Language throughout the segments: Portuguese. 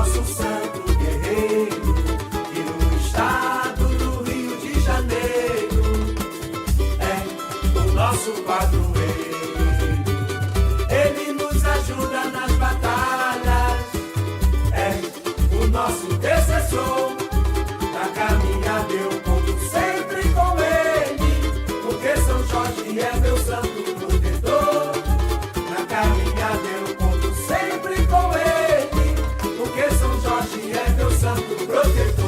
nosso santo guerreiro, e no estado do Rio de Janeiro, é o nosso padroeiro. Ele nos ajuda nas batalhas, é o nosso intercessor. Na caminhada eu conto sempre com ele, porque São Jorge é meu santo protetor. Na caminhada eu conto sempre com ele, porque São Jorge é meu santo protetor.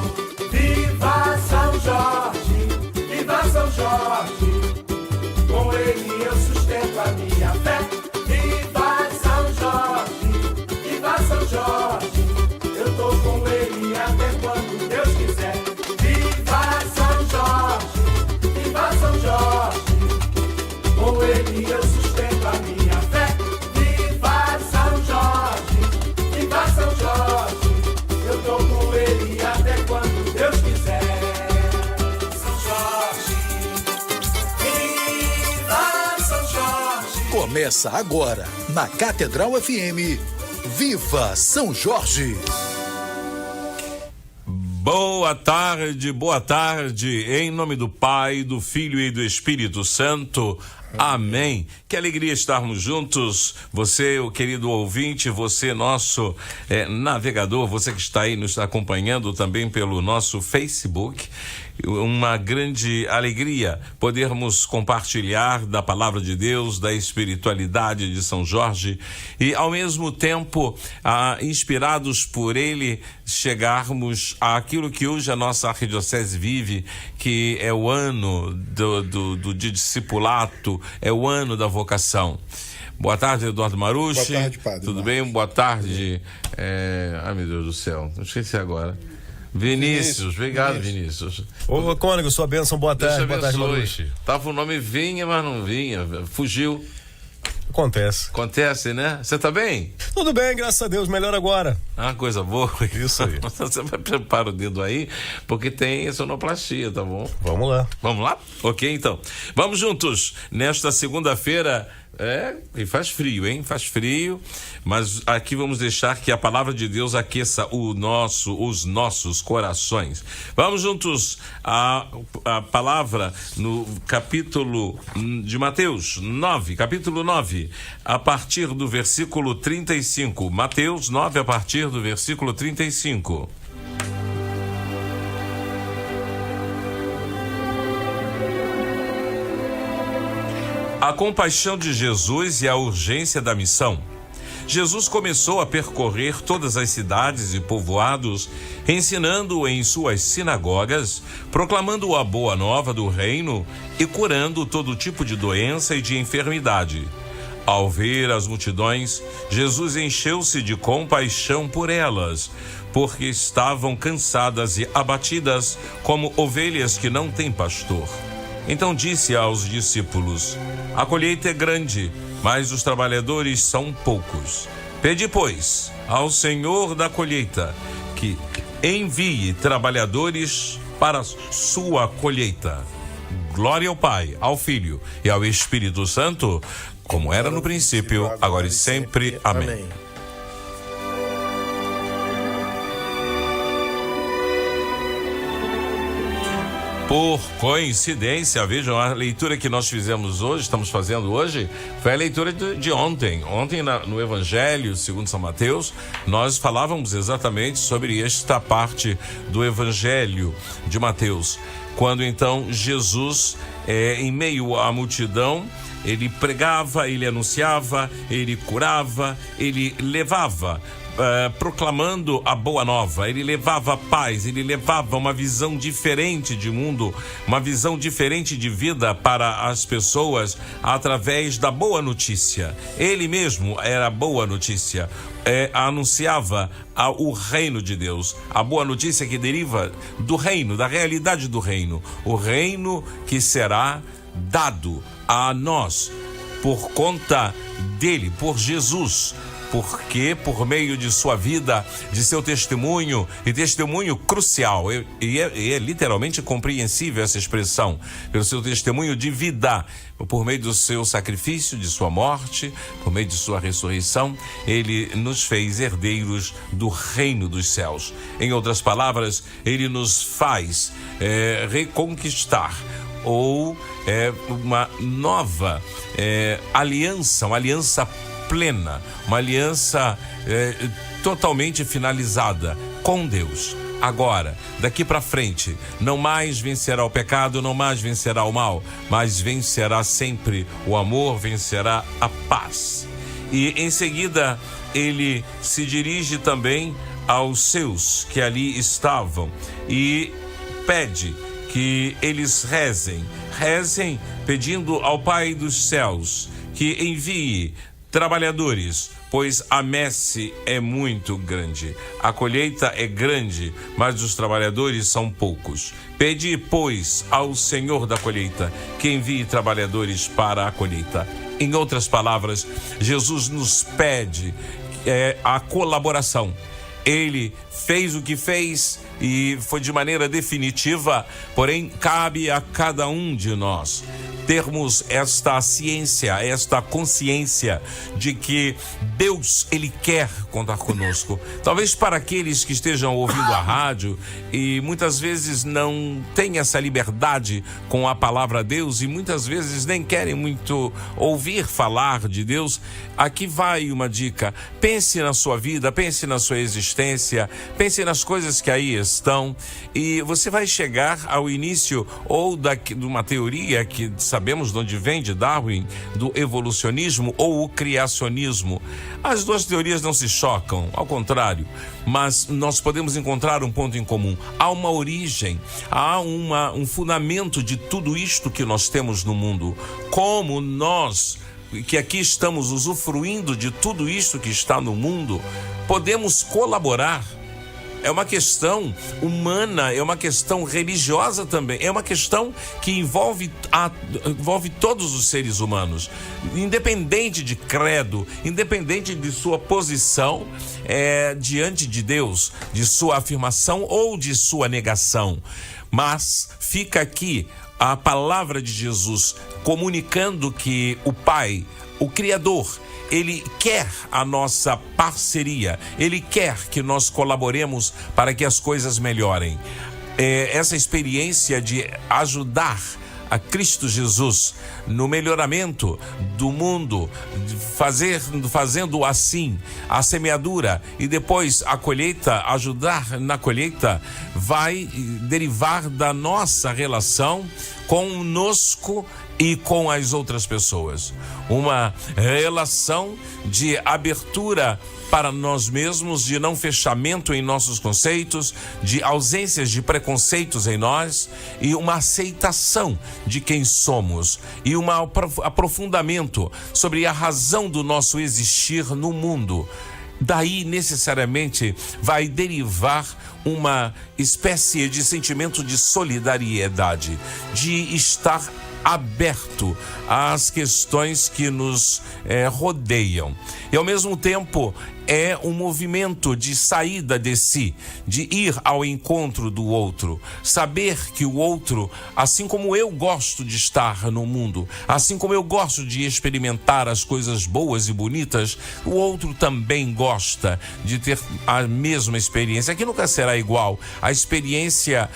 Viva São Jorge, viva São Jorge, com ele eu sustento a minha fé. Viva São Jorge, viva São Jorge, eu tô com ele até quando Deus quiser. Viva São Jorge, viva São Jorge, com ele eu sustento a minha fé. Viva São Jorge, viva São Jorge, eu tô com ele até quando Deus quiser. São Jorge, viva São Jorge. Começa agora, na Catedral FM, Viva São Jorge. Boa tarde, em nome do Pai, do Filho e do Espírito Santo. Amém. Que alegria estarmos juntos. Você, o querido ouvinte, você, nosso navegador, você que está aí nos acompanhando também pelo nosso Facebook. Uma grande alegria podermos compartilhar da palavra de Deus, da espiritualidade de São Jorge e, ao mesmo tempo, inspirados por ele, chegarmos àquilo que hoje a nossa arquidiocese vive, que é o ano do discipulato, é o ano da vocação. Boa tarde, Eduardo Marucci. Boa tarde, padre. Tudo bem? Boa tarde. Ai, meu Deus do céu, não esqueci agora. Vinícius, obrigado, Vinícius. Ô, Cônego, sua bênção, boa tarde, Marucci. Tava o nome vinha, mas não vinha, fugiu. Acontece, né? Você tá bem? Tudo bem, graças a Deus, melhor agora. Coisa boa. Isso aí. Você vai preparar o dedo aí, porque tem sonoplastia, tá bom? Vamos lá. Vamos lá? Ok, então. Vamos juntos, nesta segunda-feira. E faz frio, hein? Faz frio, mas aqui vamos deixar que a palavra de Deus aqueça os nossos corações. Vamos juntos a palavra no capítulo de Mateus 9, capítulo 9, a partir do versículo 35. Mateus 9, a partir do versículo 35. A compaixão de Jesus e a urgência da missão. Jesus começou a percorrer todas as cidades e povoados, ensinando em suas sinagogas, proclamando a boa nova do reino e curando todo tipo de doença e de enfermidade. Ao ver as multidões, Jesus encheu-se de compaixão por elas, porque estavam cansadas e abatidas como ovelhas que não têm pastor. Então disse aos discípulos: a colheita é grande, mas os trabalhadores são poucos. Pede, pois, ao Senhor da colheita que envie trabalhadores para sua colheita. Glória ao Pai, ao Filho e ao Espírito Santo, como era no princípio, agora e sempre. Amém. Por coincidência, vejam, a leitura que nós fizemos hoje, estamos fazendo hoje, foi a leitura de ontem. Ontem, no Evangelho segundo São Mateus, nós falávamos exatamente sobre esta parte do Evangelho de Mateus. Quando então Jesus, em meio à multidão, ele pregava, ele anunciava, ele curava, ele levava, proclamando a boa nova. Ele levava paz, ele levava uma visão diferente de mundo, uma visão diferente de vida para as pessoas através da boa notícia. Ele mesmo era a boa notícia, anunciava o reino de Deus, a boa notícia que deriva do reino, da realidade do reino, o reino que será dado a nós por conta dele, por Jesus. porque por meio de sua vida, de seu testemunho, e testemunho crucial, e é literalmente compreensível essa expressão, pelo seu testemunho de vida, por meio do seu sacrifício, de sua morte, por meio de sua ressurreição, ele nos fez herdeiros do reino dos céus. Em outras palavras, ele nos faz reconquistar ou uma nova aliança, uma aliança plena, uma aliança totalmente finalizada com Deus. Agora, daqui para frente, não mais vencerá o pecado, não mais vencerá o mal, mas vencerá sempre o amor, vencerá a paz. E em seguida, ele se dirige também aos seus que ali estavam e pede que eles rezem pedindo ao Pai dos céus que envie trabalhadores, pois a messe é muito grande. A colheita é grande, mas os trabalhadores são poucos. Pede, pois, ao Senhor da colheita que envie trabalhadores para a colheita. Em outras palavras, Jesus nos pede a colaboração. Ele fez o que fez e foi de maneira definitiva, porém cabe a cada um de nós termos esta ciência, esta consciência de que Deus, ele quer contar conosco. Talvez para aqueles que estejam ouvindo a rádio e muitas vezes não têm essa liberdade com a palavra Deus e muitas vezes nem querem muito ouvir falar de Deus, aqui vai uma dica: pense na sua vida, pense na sua existência, pense nas coisas que aí estão e você vai chegar ao início ou de uma teoria que sabemos de onde vem, de Darwin, do evolucionismo ou o criacionismo. As duas teorias não se chocam, ao contrário, mas nós podemos encontrar um ponto em comum. Há uma origem, há um fundamento de tudo isto que nós temos no mundo. Como nós, que aqui estamos usufruindo de tudo isto que está no mundo, podemos colaborar. É uma questão humana, é uma questão religiosa também, é uma questão que envolve todos os seres humanos, independente de credo, independente de sua posição diante de Deus, de sua afirmação ou de sua negação. Mas fica aqui a palavra de Jesus comunicando que o Pai, o Criador, ele quer a nossa parceria, ele quer que nós colaboremos para que as coisas melhorem. Essa experiência de ajudar a Cristo Jesus no melhoramento do mundo, fazendo assim a semeadura e depois a colheita, ajudar na colheita, vai derivar da nossa relação conosco e com as outras pessoas. Uma relação de abertura para nós mesmos, de não fechamento em nossos conceitos, de ausências de preconceitos em nós e uma aceitação de quem somos e um aprofundamento sobre a razão do nosso existir no mundo. Daí necessariamente vai derivar uma espécie de sentimento de solidariedade, de estar aberto às questões que nos rodeiam. E ao mesmo tempo é um movimento de saída de si, de ir ao encontro do outro, saber que o outro, assim como eu gosto de estar no mundo, assim como eu gosto de experimentar as coisas boas e bonitas, o outro também gosta de ter a mesma experiência, que nunca será igual. A experiência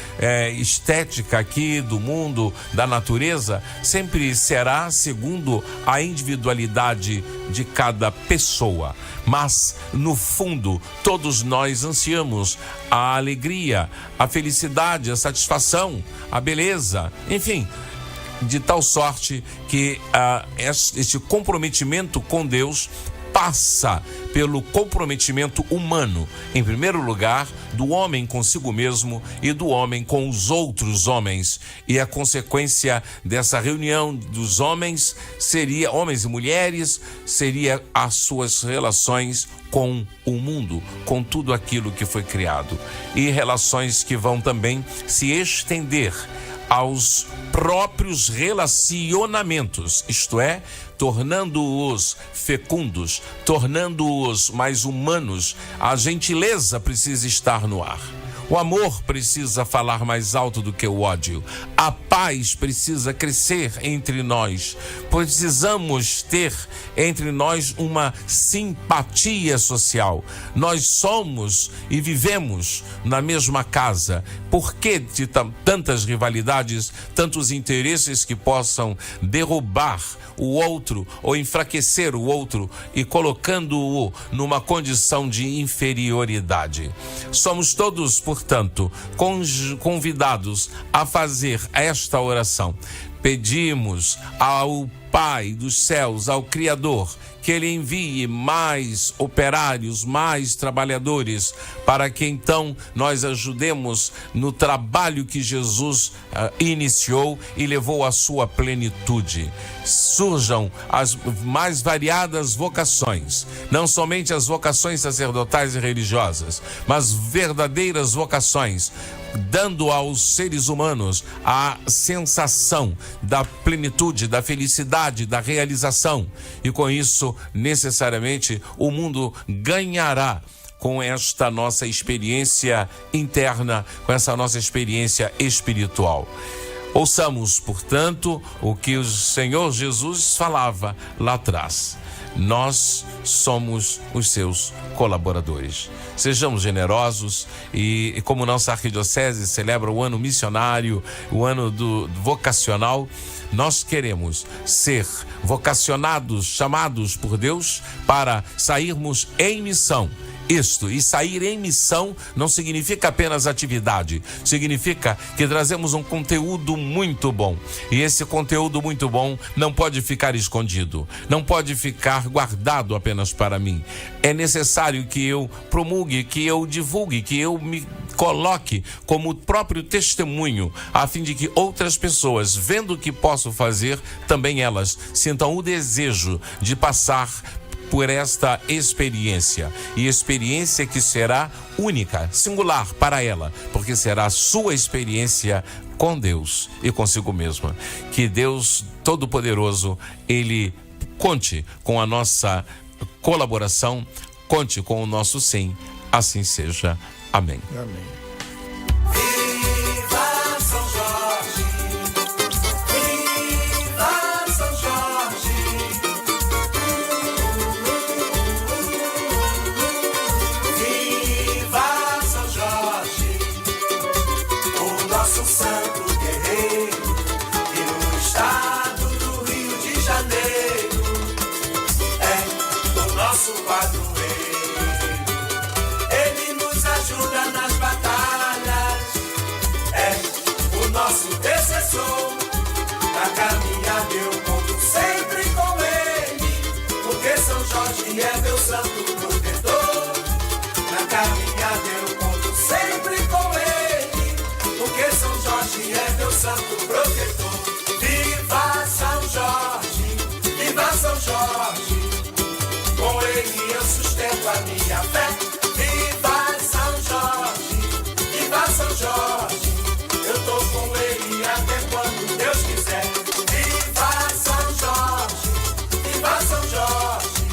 estética aqui do mundo, da natureza, sempre será segundo a individualidade de cada pessoa. Mas, no fundo, todos nós ansiamos a alegria, a felicidade, a satisfação, a beleza, enfim, de tal sorte que este comprometimento com Deus passa pelo comprometimento humano, em primeiro lugar, do homem consigo mesmo e do homem com os outros homens. E a consequência dessa reunião dos homens seria, homens e mulheres, seria as suas relações com o mundo, com tudo aquilo que foi criado. E relações que vão também se estender aos próprios relacionamentos, isto é, tornando-os fecundos, tornando-os mais humanos. A gentileza precisa estar no ar. O amor precisa falar mais alto do que o ódio. A paz precisa crescer entre nós. Precisamos ter entre nós uma simpatia social. Nós somos e vivemos na mesma casa. Por que de tantas rivalidades, tantos interesses que possam derrubar o outro ou enfraquecer o outro e colocando-o numa condição de inferioridade? Somos todos, portanto, convidados a fazer esta oração. Pedimos ao Pai dos céus, ao Criador, que Ele envie mais operários, mais trabalhadores, para que então nós ajudemos no trabalho que Jesus iniciou e levou à sua plenitude. Surjam as mais variadas vocações, não somente as vocações sacerdotais e religiosas, mas verdadeiras vocações, dando aos seres humanos a sensação da plenitude, da felicidade, da realização. E com isso, necessariamente, o mundo ganhará com esta nossa experiência interna, com essa nossa experiência espiritual. Ouçamos, portanto, o que o Senhor Jesus falava lá atrás. Nós somos os seus colaboradores. Sejamos generosos e como nossa arquidiocese celebra o ano missionário, o ano do vocacional, nós queremos ser vocacionados, chamados por Deus para sairmos em missão. E sair em missão não significa apenas atividade, significa que trazemos um conteúdo muito bom. E esse conteúdo muito bom não pode ficar escondido, não pode ficar guardado apenas para mim. É necessário que eu promulgue, que eu divulgue, que eu me coloque como próprio testemunho, a fim de que outras pessoas, vendo o que posso fazer, também elas sintam o desejo de passar por esta experiência, e experiência que será única, singular para ela, porque será a sua experiência com Deus e consigo mesma. Que Deus Todo-Poderoso, Ele conte com a nossa colaboração, conte com o nosso sim, assim seja. Amém. Amém. Santo guerreiro, que no estado do Rio de Janeiro é o nosso padroeiro. Ele nos ajuda nas batalhas, é o nosso intercessor. Na caminhada eu conto sempre com ele, porque São Jorge é meu santo protetor. Na caminhada eu conto sempre com ele, porque São Jorge é meu santo protetor. Viva São Jorge, viva São Jorge, com ele eu sustento a minha fé. Viva São Jorge, viva São Jorge, eu tô com ele até quando Deus quiser. Viva São Jorge, viva São Jorge,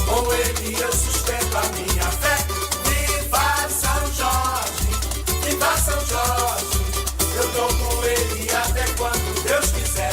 com ele eu sustento a minha fé. Viva São Jorge, viva São Jorge, eu tô com ele até quando Deus quiser.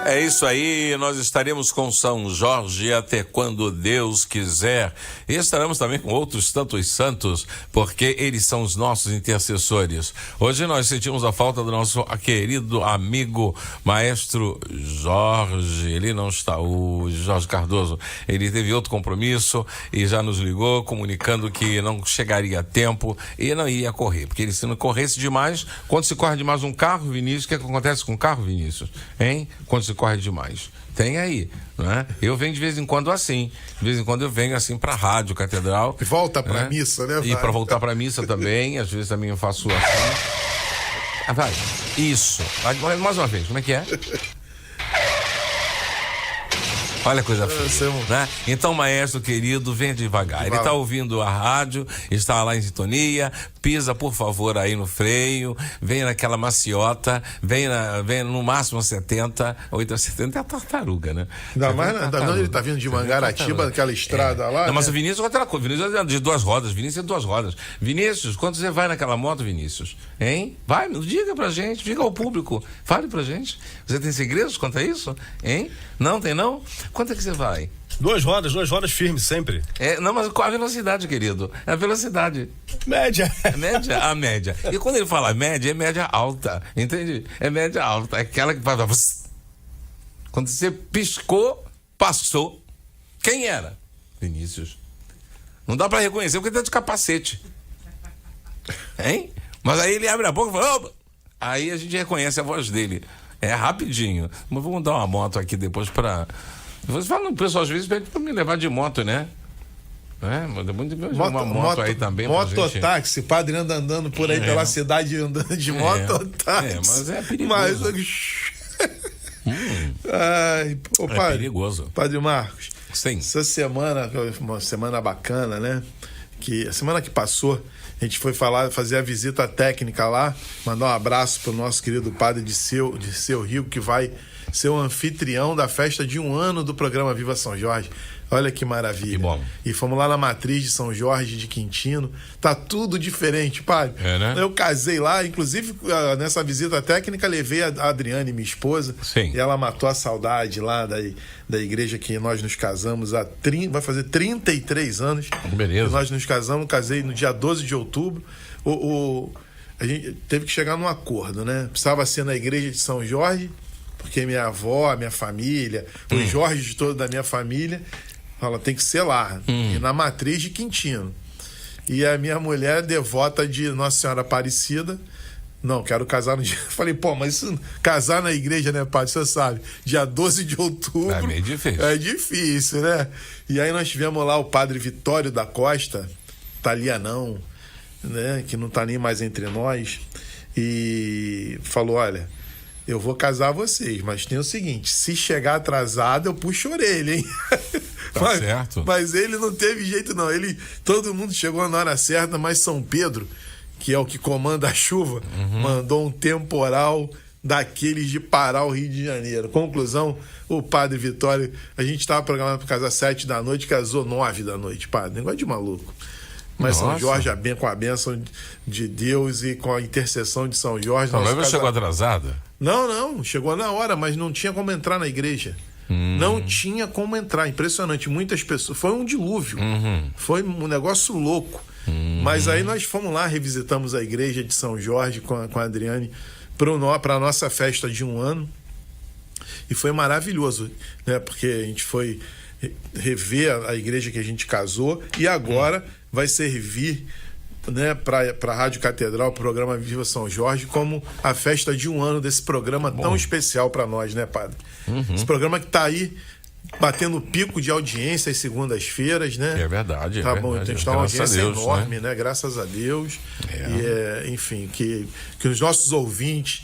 É isso aí, nós estaremos com São Jorge até quando Deus quiser. E estaremos também com outros tantos santos, porque eles são os nossos intercessores. Hoje nós sentimos a falta do nosso querido amigo Maestro Jorge. Ele não está hoje, Jorge Cardoso. Ele teve outro compromisso e já nos ligou comunicando que não chegaria a tempo e não ia correr. Porque ele, se não corresse demais, quando se corre demais um carro, Vinícius, o que acontece com o carro, Vinícius? Hein? Quando se corre demais. Tem aí, não é? Eu venho de vez em quando assim. De vez em quando eu venho assim pra rádio Catedral. E volta pra missa, né? E pra voltar pra missa também. Às vezes também eu faço assim. Ah, vai. Isso. Mais uma vez, como é que é? Olha a coisa feia, né? Então, maestro querido, venha devagar. Ele está ouvindo a rádio, está lá em sintonia, pisa, por favor, aí no freio, venha naquela maciota, venha no máximo 70, 70 é a tartaruga, né? Ainda mais, ele está vindo de Mangaratiba, daquela estrada lá. Não, mas o Vinícius é outra coisa. Vinícius é de 2 rodas. Vinícius é de 2 rodas. Vinícius, quando você vai naquela moto, Vinícius? Hein? Vai, diga pra gente, diga ao público. Fale pra gente. Você tem segredos quanto a isso? Hein? Não, tem não? Quanto é que você vai? 2 rodas firmes, sempre. Não, mas qual a velocidade, querido? É a velocidade. Média. Média? A média. E quando ele fala média, é média alta. Entende? É média alta. É aquela que faz... Quando você piscou, passou. Quem era? Vinícius. Não dá pra reconhecer porque tá de capacete. Hein? Mas aí ele abre a boca e fala... Opa! Aí a gente reconhece a voz dele. É rapidinho. Mas vamos dar uma moto aqui depois pra... Você fala no pessoal às vezes pede pra me levar de moto, né? Mas é muito uma moto aí também. Mototáxi, padre anda andando por aí pela cidade andando de mototáxi. Mas é perigoso. Padre, perigoso. Padre Marcos. Sim. Essa semana, uma semana bacana, né? A semana que passou, a gente foi fazer a visita técnica lá, mandar um abraço pro nosso querido padre de Seu Rio, que vai ser o anfitrião da festa de 1 ano do programa Viva São Jorge. Olha que maravilha. Que bom. E fomos lá na matriz de São Jorge de Quintino. Tá tudo diferente, padre. Né? Eu casei lá, inclusive nessa visita técnica levei a Adriane, minha esposa. Sim. E ela matou a saudade lá da igreja que nós nos casamos vai fazer 33 anos. Beleza. Nós nos casei no dia 12 de outubro. A gente teve que chegar num acordo, né? Precisava ser na igreja de São Jorge, porque minha avó, minha família, os Jorges todos da minha família, ela tem que ser lá, e na matriz de Quintino. E a minha mulher, devota de Nossa Senhora Aparecida, não, quero casar no dia. Falei, mas isso, casar na igreja, né, padre? Você sabe, dia 12 de outubro. É meio difícil. É difícil, né? E aí nós tivemos lá o padre Vitório da Costa, italianão, né, que não tá nem mais entre nós, e falou: olha, eu vou casar vocês, mas tem o seguinte, se chegar atrasado, eu puxo a orelha, hein? Certo. Mas ele não teve jeito, não. Todo mundo chegou na hora certa, mas São Pedro, que é o que comanda a chuva, mandou um temporal daqueles de parar o Rio de Janeiro. Conclusão, o padre Vitório, a gente estava programado para casar 7 da noite, casou 9 da noite, padre. Negócio de maluco. Mas São Jorge, com a bênção de Deus e com a intercessão de São Jorge... A noiva chegou atrasada? Não, chegou na hora, mas não tinha como entrar na igreja. Não tinha como entrar, impressionante. Muitas pessoas, foi um dilúvio, foi um negócio louco. Mas aí nós fomos lá, revisitamos a igreja de São Jorge com a Adriane para a nossa festa de 1 ano, e foi maravilhoso, né? Porque a gente foi rever a igreja que a gente casou, e agora vai servir, né, para a Rádio Catedral, o programa Viva São Jorge, como a festa de 1 ano desse programa tão especial para nós, né, padre? Esse programa que está aí batendo pico de audiência às segundas-feiras, né? É verdade. Tá bom, verdade. então está uma audiência enorme, né? Graças a Deus. E, enfim, que os nossos ouvintes,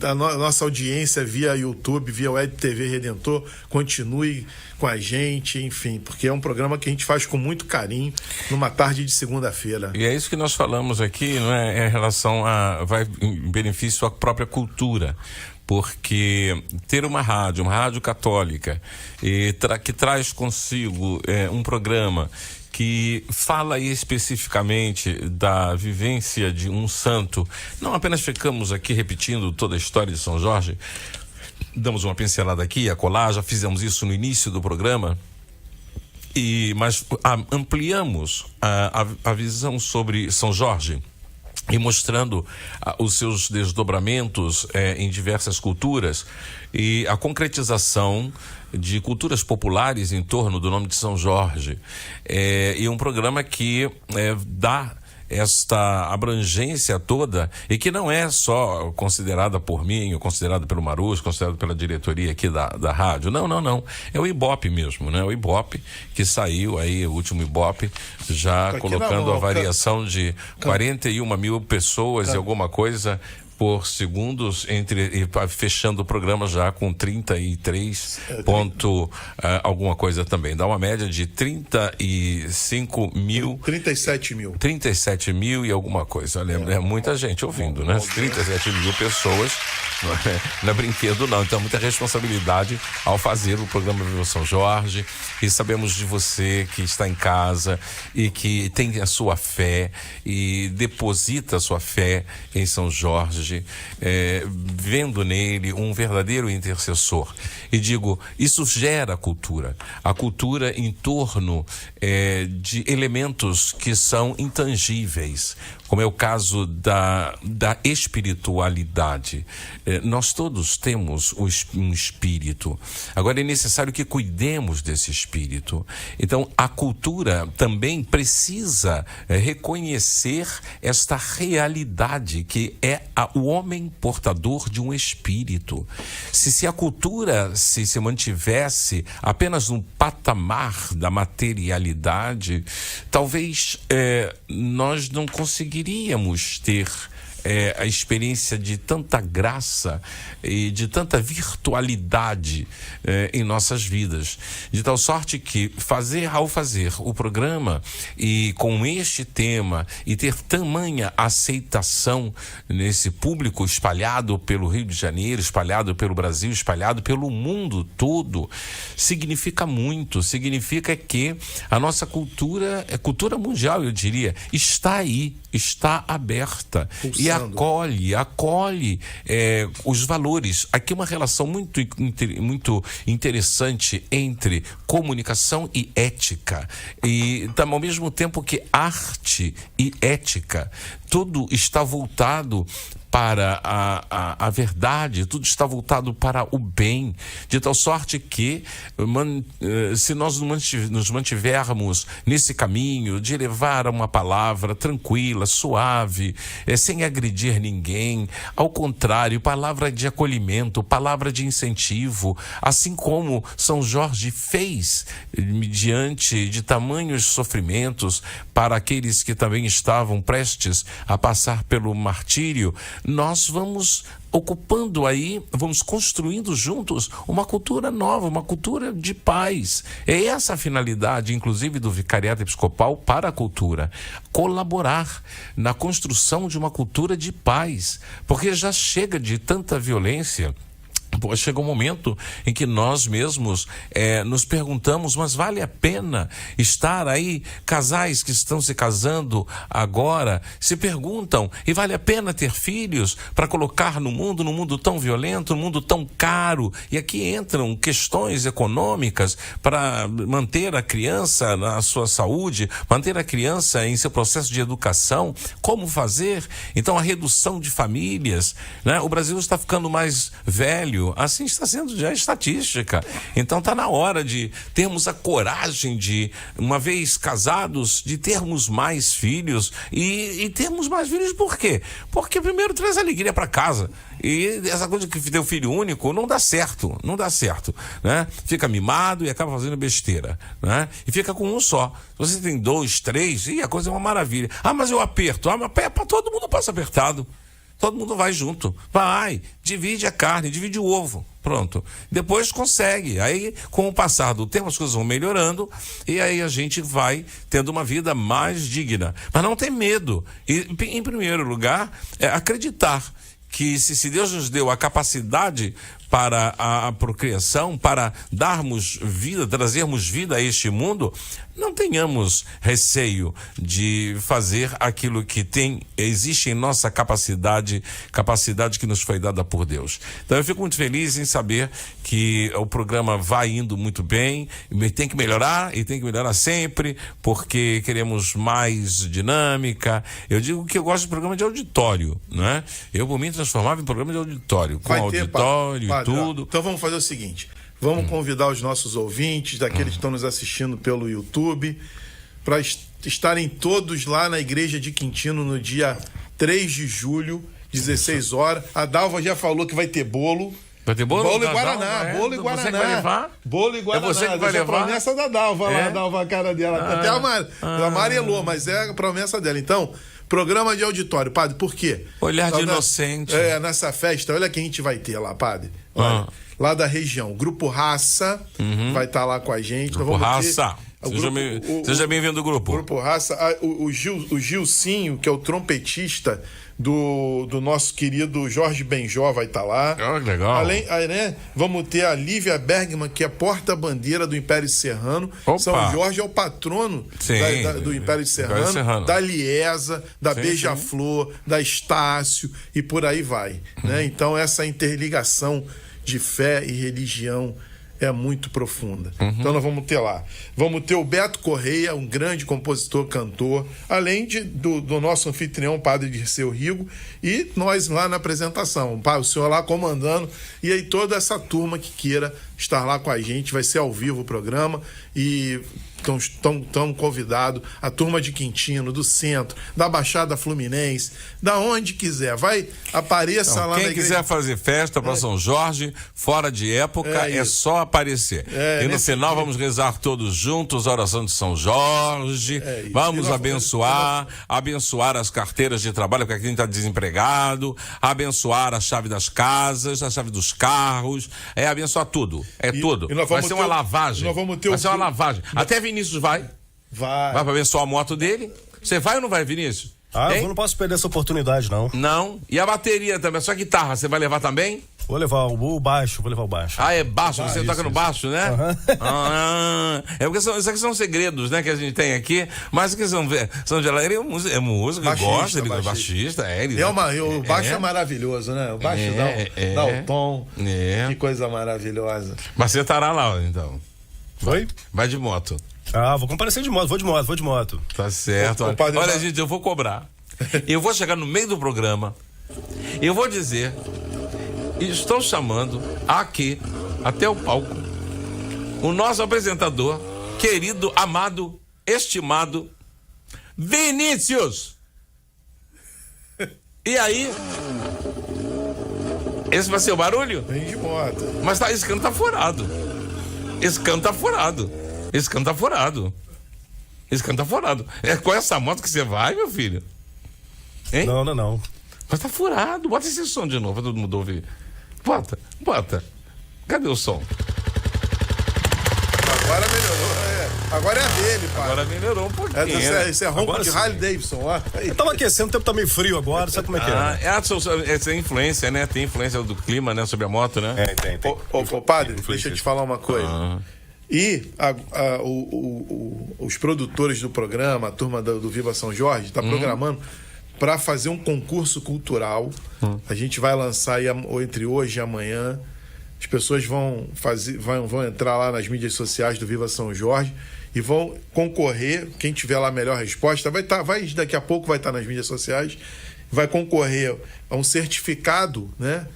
a nossa audiência via YouTube, via Web TV Redentor, continue com a gente, enfim, porque é um programa que a gente faz com muito carinho numa tarde de segunda-feira. E é isso que nós falamos aqui, não é? Em relação vai em benefício à própria cultura. Porque ter uma rádio católica, que traz consigo um programa que fala especificamente da vivência de um santo, não apenas ficamos aqui repetindo toda a história de São Jorge, damos uma pincelada aqui e acolá, já fizemos isso no início do programa, mas ampliamos a visão sobre São Jorge, e mostrando os seus desdobramentos em diversas culturas e a concretização de culturas populares em torno do nome de São Jorge. E um programa que dá esta abrangência toda e que não é só considerada por mim, ou considerada pelo Marus, considerada pela diretoria aqui da rádio. Não. É o Ibope mesmo, né? O Ibope que saiu aí, o último Ibope, já colocando a variação de 41 mil pessoas e alguma coisa por segundos, fechando o programa já com 33 ponto alguma coisa também. Dá uma média de 35 mil. 37 mil. 37 mil e alguma coisa. É muita gente ouvindo, né? 37 mil pessoas. Não é brinquedo, não. Então, muita responsabilidade ao fazer o programa Viva São Jorge. E sabemos de você que está em casa e que tem a sua fé e deposita a sua fé em São Jorge, vendo nele um verdadeiro intercessor. E digo, isso gera cultura. A cultura em torno de elementos que são intangíveis, como é o caso da espiritualidade. Nós todos temos um espírito. Agora é necessário que cuidemos desse espírito. Então, a cultura também precisa reconhecer esta realidade que é o homem portador de um espírito. Se a cultura se mantivesse apenas no patamar da materialidade, talvez nós não conseguiríamos ter a experiência de tanta graça e de tanta virtualidade em nossas vidas. De tal sorte que ao fazer o programa e com este tema e ter tamanha aceitação nesse público espalhado pelo Rio de Janeiro, espalhado pelo Brasil, espalhado pelo mundo todo, significa muito. Significa que a nossa cultura, cultura mundial, eu diria, está aí, está aberta. Pulsando. E acolhe os valores. Aqui uma relação muito interessante entre comunicação e ética. E ao mesmo tempo que arte e ética, tudo está voltado para a verdade, tudo está voltado para o bem, de tal sorte que se nós nos mantivermos nesse caminho de levar uma palavra tranquila, suave, sem agredir ninguém, ao contrário, palavra de acolhimento, palavra de incentivo, assim como São Jorge fez diante de tamanhos sofrimentos para aqueles que também estavam prestes a passar pelo martírio, nós vamos ocupando aí, vamos construindo juntos uma cultura nova, uma cultura de paz. É essa a finalidade, inclusive, do Vicariato Episcopal para a cultura. Colaborar na construção de uma cultura de paz. Porque já chega de tanta violência. Chega um momento em que nós mesmos nos perguntamos, mas vale a pena estar aí? Casais que estão se casando agora se perguntam, e vale a pena ter filhos para colocar num mundo tão violento, num mundo tão caro? E aqui entram questões econômicas para manter a criança na sua saúde, manter a criança em seu processo de educação. Como fazer? Então, a redução de famílias, né? O Brasil está ficando mais velho, assim está sendo já a estatística. Então está na hora de termos a coragem de, uma vez casados, de termos mais filhos. E termos mais filhos por quê? Porque primeiro traz alegria para casa. E essa coisa de ter um filho único não dá certo, né? Fica mimado e acaba fazendo besteira, né? E fica com um só. Se você tem 2, 3, a coisa é uma maravilha. Mas eu aperto. Mas todo mundo passa apertado. Todo mundo vai junto. Vai, divide a carne, divide o ovo. Pronto. Depois consegue. Aí, com o passar do tempo, as coisas vão melhorando e aí a gente vai tendo uma vida mais digna. Mas não ter medo. E, em primeiro lugar, acreditar que se Deus nos deu a capacidade para a procriação, para darmos vida, trazermos vida a este mundo, não tenhamos receio de fazer aquilo que existe em nossa capacidade que nos foi dada por Deus. Então eu fico muito feliz em saber que o programa vai indo muito bem, tem que melhorar e tem que melhorar sempre, porque queremos mais dinâmica. Eu digo que eu gosto de programa de auditório, né? Eu, por mim, transformava em programa de auditório, com auditório, tudo. Então vamos fazer o seguinte, vamos convidar os nossos ouvintes, daqueles que estão nos assistindo pelo YouTube, para estarem todos lá na Igreja de Quintino no dia 3 de julho, 16 horas. A Dalva já falou que vai ter bolo. Vai ter bolo? Bolo e Guaraná, bolo e Guaraná. Você que vai levar? Bolo e Guaraná. É você que vai levar? A promessa da Dalva lá, a Dalva, a cara dela. Até amarelou, mas é a promessa dela. Então, Programa de auditório, padre, por quê? Olhar de Lá inocente. nessa festa, olha quem a gente vai ter lá, padre. Olha, lá da região, Grupo Raça vai estar lá com a gente. Grupo Raça. Seja bem-vindo ao grupo. Grupo Raça. O Gilcinho, que é o trompetista do nosso querido Jorge Benjó, vai estar lá. Legal. Além, né, vamos ter a Lívia Bergman, que é porta-bandeira do Império Serrano. Opa. São Jorge é o patrono do Império Serrano, da Liesa, da Beija-Flor, da Estácio e por aí vai. Né? Então, essa interligação de fé e religião é muito profunda. Então nós vamos ter lá. Vamos ter o Beto Correia, um grande compositor, cantor, além do nosso anfitrião, o padre Dirceu Rigo, e nós lá na apresentação. O senhor lá comandando, e aí toda essa turma que queira estar lá com a gente, vai ser ao vivo o programa, e estão convidados a turma de Quintino, do centro, da Baixada Fluminense, da onde quiser. Apareça então, lá na igreja. Quem quiser fazer festa para São Jorge, fora de época, é só aparecer. E no final vamos rezar todos juntos a oração de São Jorge. Vamos abençoar as carteiras de trabalho, porque quem está desempregado, abençoar a chave das casas, a chave dos carros, abençoar tudo. Tudo. Vai ser uma lavagem. Vai ser uma lavagem. Até Vinícius vai para abençoar a moto dele. Você vai ou não vai, Vinícius? Eu não posso perder essa oportunidade, não. Não. E a bateria também, só a guitarra, você vai levar também? Vou levar o baixo, vou levar o baixo. É baixo, você toca no baixo, né? Porque isso aqui são segredos, né, que a gente tem aqui, mas que são de lá, ele é músico, ele gosta, ele é baixista. O baixo é maravilhoso, né? O baixo dá o tom, que coisa maravilhosa. Mas você estará lá, então. Foi? Vai de moto. Vou comparecer de moto, vou de moto. Tá certo. Olha, gente, eu vou cobrar. Eu vou chegar no meio do programa, eu vou dizer, estou chamando aqui, até o palco, o nosso apresentador, querido, amado, estimado, Vinícius. E aí? Esse vai ser o barulho? Vem de moto. Mas esse cano tá furado. Esse cano tá furado. É com essa moto que você vai, meu filho? Hein? Não. Mas tá furado. Bota esse som de novo pra todo mundo ouvir. Bota. Cadê o som? Agora melhorou. Agora é a dele, pai. Agora melhorou um pouquinho. Esse é ronco de Harley Davidson, ó. Eu tava aquecendo, o tempo tá meio frio agora, sabe como é que é? Né? Essa influência, né? Tem influência do clima, né? Sobre a moto, né? Tem. Ô, padre, deixa eu te falar uma coisa. E os produtores do programa, a turma do Viva São Jorge, está programando para fazer um concurso cultural. A gente vai lançar aí, entre hoje e amanhã. As pessoas vão entrar lá nas mídias sociais do Viva São Jorge e vão concorrer. Quem tiver lá a melhor resposta daqui a pouco vai estar nas mídias sociais. Vai concorrer a um certificado, né?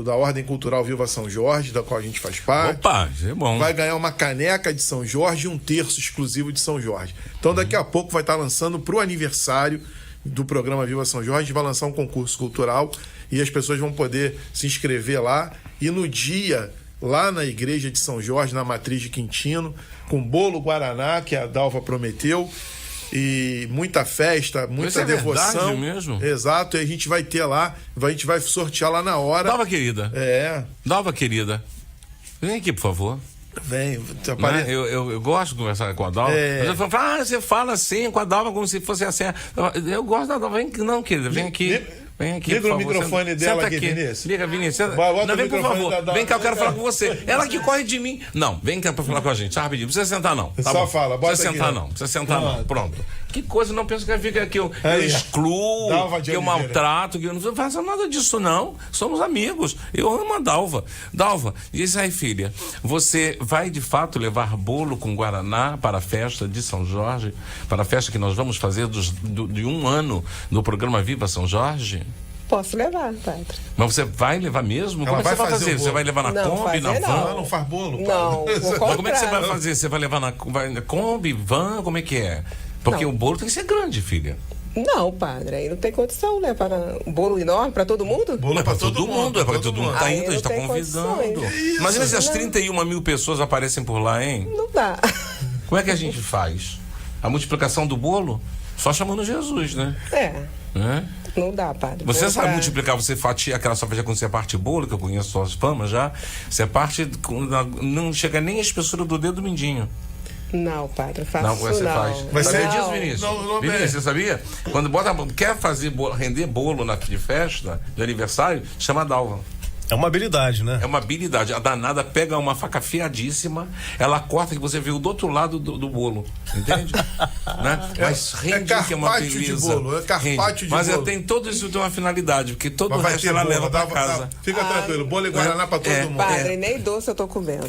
Da Ordem Cultural Viva São Jorge, da qual a gente faz parte. Opa, isso é bom. Vai ganhar uma caneca de São Jorge e um terço exclusivo de São Jorge. Então, daqui a pouco vai estar lançando para o aniversário do programa Viva São Jorge, a gente vai lançar um concurso cultural e as pessoas vão poder se inscrever lá. E no dia, lá na igreja de São Jorge, na Matriz de Quintino, com bolo Guaraná, que a Dalva prometeu, e muita festa, muita devoção. É mesmo? Exato, e a gente vai ter lá, a gente vai sortear lá na hora. Dalva querida. Dalva querida. Vem aqui, por favor. Vem, eu gosto de conversar com a Dalva. Você fala assim com a Dalva como se fosse assim. Eu gosto da Dalva. Não, querida, vem aqui. Vem aqui, liga o microfone dela aqui, Vinícius. Liga, Vinícius. Não, vem, por favor. Vem cá, eu quero falar com você. Ela que corre de mim. Não, vem cá pra falar com a gente. Rapidinho. Não precisa sentar, não. Só fala, bota aqui. Não precisa sentar, não. Pronto. Que coisa, não penso que fica aqui. Eu excluo, que eu maltrato, que eu não faço nada disso, não. Somos amigos. Eu amo a Dalva. Dalva, diz aí, filha. Você vai de fato levar bolo com Guaraná para a festa de São Jorge? Para a festa que nós vamos fazer de um ano do programa Viva São Jorge? Posso levar, padre. Mas você vai levar mesmo? Como é que você vai fazer? Você vai levar na Kombi, na van? Ela não faz bolo, padre. Não, mas como é que você vai fazer? Você vai levar na Kombi, van? Como é que é? Porque o bolo tem que ser grande, filha. Não, padre, aí não tem condição, né? Para um bolo enorme para todo mundo? Bolo é para todo mundo, é para todo mundo. Tá indo, a gente tá convidando. Imagina se as 31 mil pessoas aparecem por lá, hein? Não dá. Como é que a gente faz? A multiplicação do bolo? Só chamando Jesus, né? É? Não dá, padre. Você Vou sabe pra- multiplicar, você fatia aquela só fatia quando você parte bolo, que eu conheço suas famas já. Você parte, não chega nem a espessura do dedo mindinho. Não, padre, faço Não, você não. faz. Mas Sabia não. disso, Vinícius? Não, Vinícius, você sabia? Quando quer fazer render bolo de festa, de aniversário, chama Dalva. É uma habilidade, né? É uma habilidade. A danada pega uma faca afiadíssima, ela corta que você viu do outro lado do bolo. Entende? Né? Mas rende que é uma carpaccio de beleza. bolo, é carpaccio Rende. de Mas bolo. tem todo isso tem uma finalidade, porque todo Mas o vai resto ter ela bolo, leva pra casa. Fica tranquilo, bolo e guaraná pra todo mundo. Padre, nem doce eu tô comendo.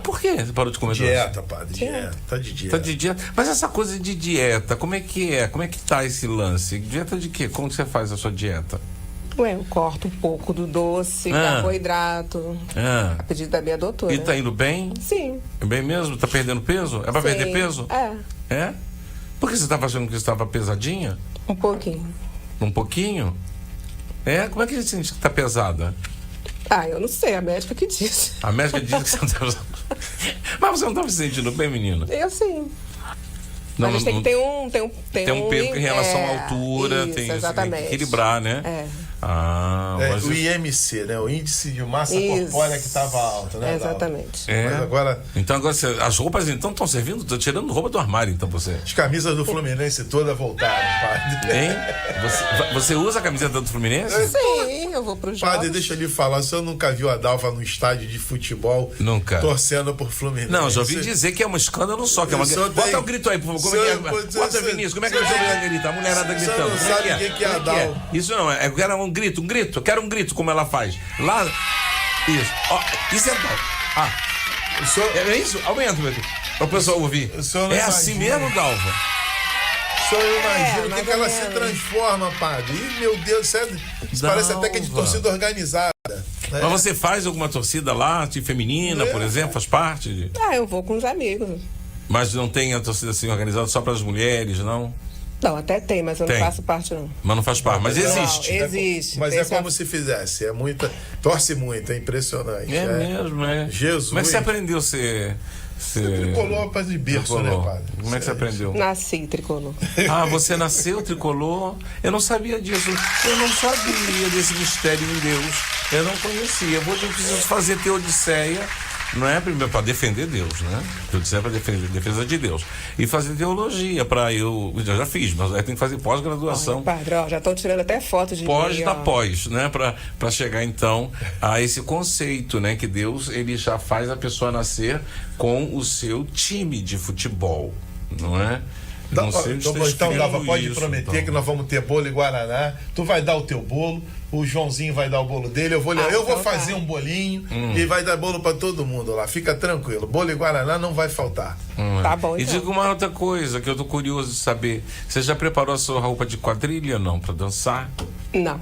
Por que você parou de comer doce? Dieta, padre, dieta. Tá de dieta. Tá de dieta. Mas essa coisa de dieta, como é que é? Como é que tá esse lance? Dieta de quê? Como que você faz a sua dieta? Ué, eu corto um pouco do doce, carboidrato. A pedido da minha doutora. E tá indo bem? Sim. Bem mesmo? Tá perdendo peso? É pra Sim. perder peso? É? Por que você estava achando que estava pesadinha? Um pouquinho. Um pouquinho? É? Como é que a gente sente que tá pesada? Eu não sei, a médica que disse. A médica diz que você não tá... Mas você não tá se sentindo bem, menina? Eu sim. Não, a gente tem que ter um... Tem um peso em relação à altura, isso, tem isso, exatamente. tem que equilibrar, né? Mas o IMC, né? O índice de massa corpórea que estava alto, né? Exatamente. Mas agora... Então agora as roupas então estão servindo, estão tirando roupa do armário, então você. As camisas do Fluminense todas voltaram, padre. Hein? Você usa a camiseta do Fluminense? Sim, eu vou pro jogo. Padre, deixa eu lhe falar, o senhor nunca viu a Dalva no estádio de futebol Nunca. torcendo por Fluminense? Não, já ouvi dizer que é um escândalo só, que é uma... Bota o grito aí, por favor. Como é que é? Bota, Vinícius, como é que a gente grita? A mulherada gritando. Você não sabe o que é a Dalva. Isso não, eu quero um grito. Eu quero um grito como ela faz. Lá. Isso. Ó, isso é Dalva. É isso? Aumenta, meu Deus. Para o pessoal ouvir. É assim mesmo, Dalva? O senhor imagina o que ela se transforma, padre. Ih, meu Deus, sério. Isso parece até que é de torcida organizada. Né? Mas você faz alguma torcida lá, de feminina, por exemplo? Faz parte? Eu vou com os amigos. Mas não tem a torcida assim organizada só para as mulheres, não? Não, até tem, mas eu não faço parte, não. Mas não faz parte, mas existe. Existe. Mas é como se fizesse. É muita. Torce muito, é impressionante. É mesmo, é. Jesus. Como é que você aprendeu a ser. Tricolor para de berço, né, padre? Como é que você aprendeu? Nasci tricolor. Você nasceu tricolor? Eu não sabia disso. Eu não sabia desse mistério em Deus. Eu não conhecia. Hoje eu preciso fazer teodiceia. Não é primeiro para defender Deus, né? Teodiceia para defender defesa de Deus. E fazer teologia para eu já fiz, mas aí tem que fazer pós-graduação. Padre, já estão tirando até foto de pós da pós, né? Para chegar então a esse conceito, né? Que Deus ele já faz a pessoa nascer com o seu time de futebol, não é? Então, Dalva, pode prometer que nós vamos ter bolo e guaraná. Tu vai dar o teu bolo, o Joãozinho vai dar o bolo dele. Eu vou fazer um bolinho e vai dar bolo para todo mundo lá. Fica tranquilo. Bolo e guaraná não vai faltar. Tá bom, então. E diga uma outra coisa que eu tô curioso de saber. Você já preparou a sua roupa de quadrilha, não? Para dançar? Não.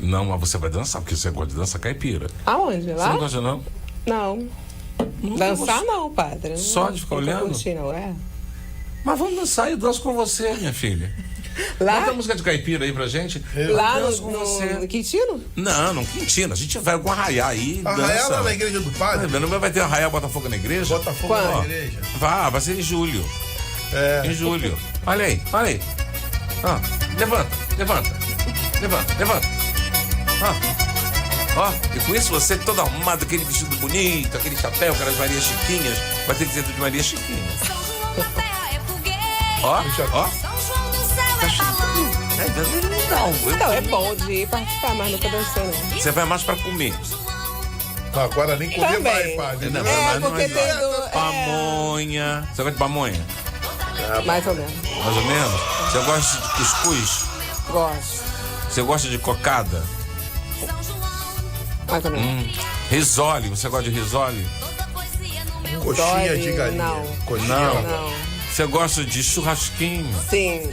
Não, mas você vai dançar, porque você gosta de dançar caipira. Aonde? Lá? Você não gosta, não? Não. Dançar não, padre. Só de ficar olhando? Curtir, não é? Mas vamos dançar, eu danço com você, minha filha. Lá? Bota a música de caipira aí pra gente. Lá no Quintino? Não, no Quintino. A gente vai com arraiá aí. Arraiá lá na igreja do padre? Não vai ter arraiá Botafogo na igreja? Botafogo na igreja. Vai ser em julho. Em julho. Olha aí. Levanta. E com isso você todo arrumado, aquele vestido bonito, aquele chapéu, aquelas Maria Chiquinhas. Vai ter que dizer tudo de Maria Chiquinha. Não, é bom de participar, mas nunca dancei, não. Você vai mais pra comer. Agora nem comer vai, padre. Porque tem do... Pamonha. Você gosta de pamonha? Mais ou menos. Mais ou menos? Você gosta de cuscuz? Gosto. Você gosta de cocada? Mais ou menos. Risole, você gosta de risole? Coxinha de galinha. Não. Coxinha Não. Você gosta de churrasquinho? Sim.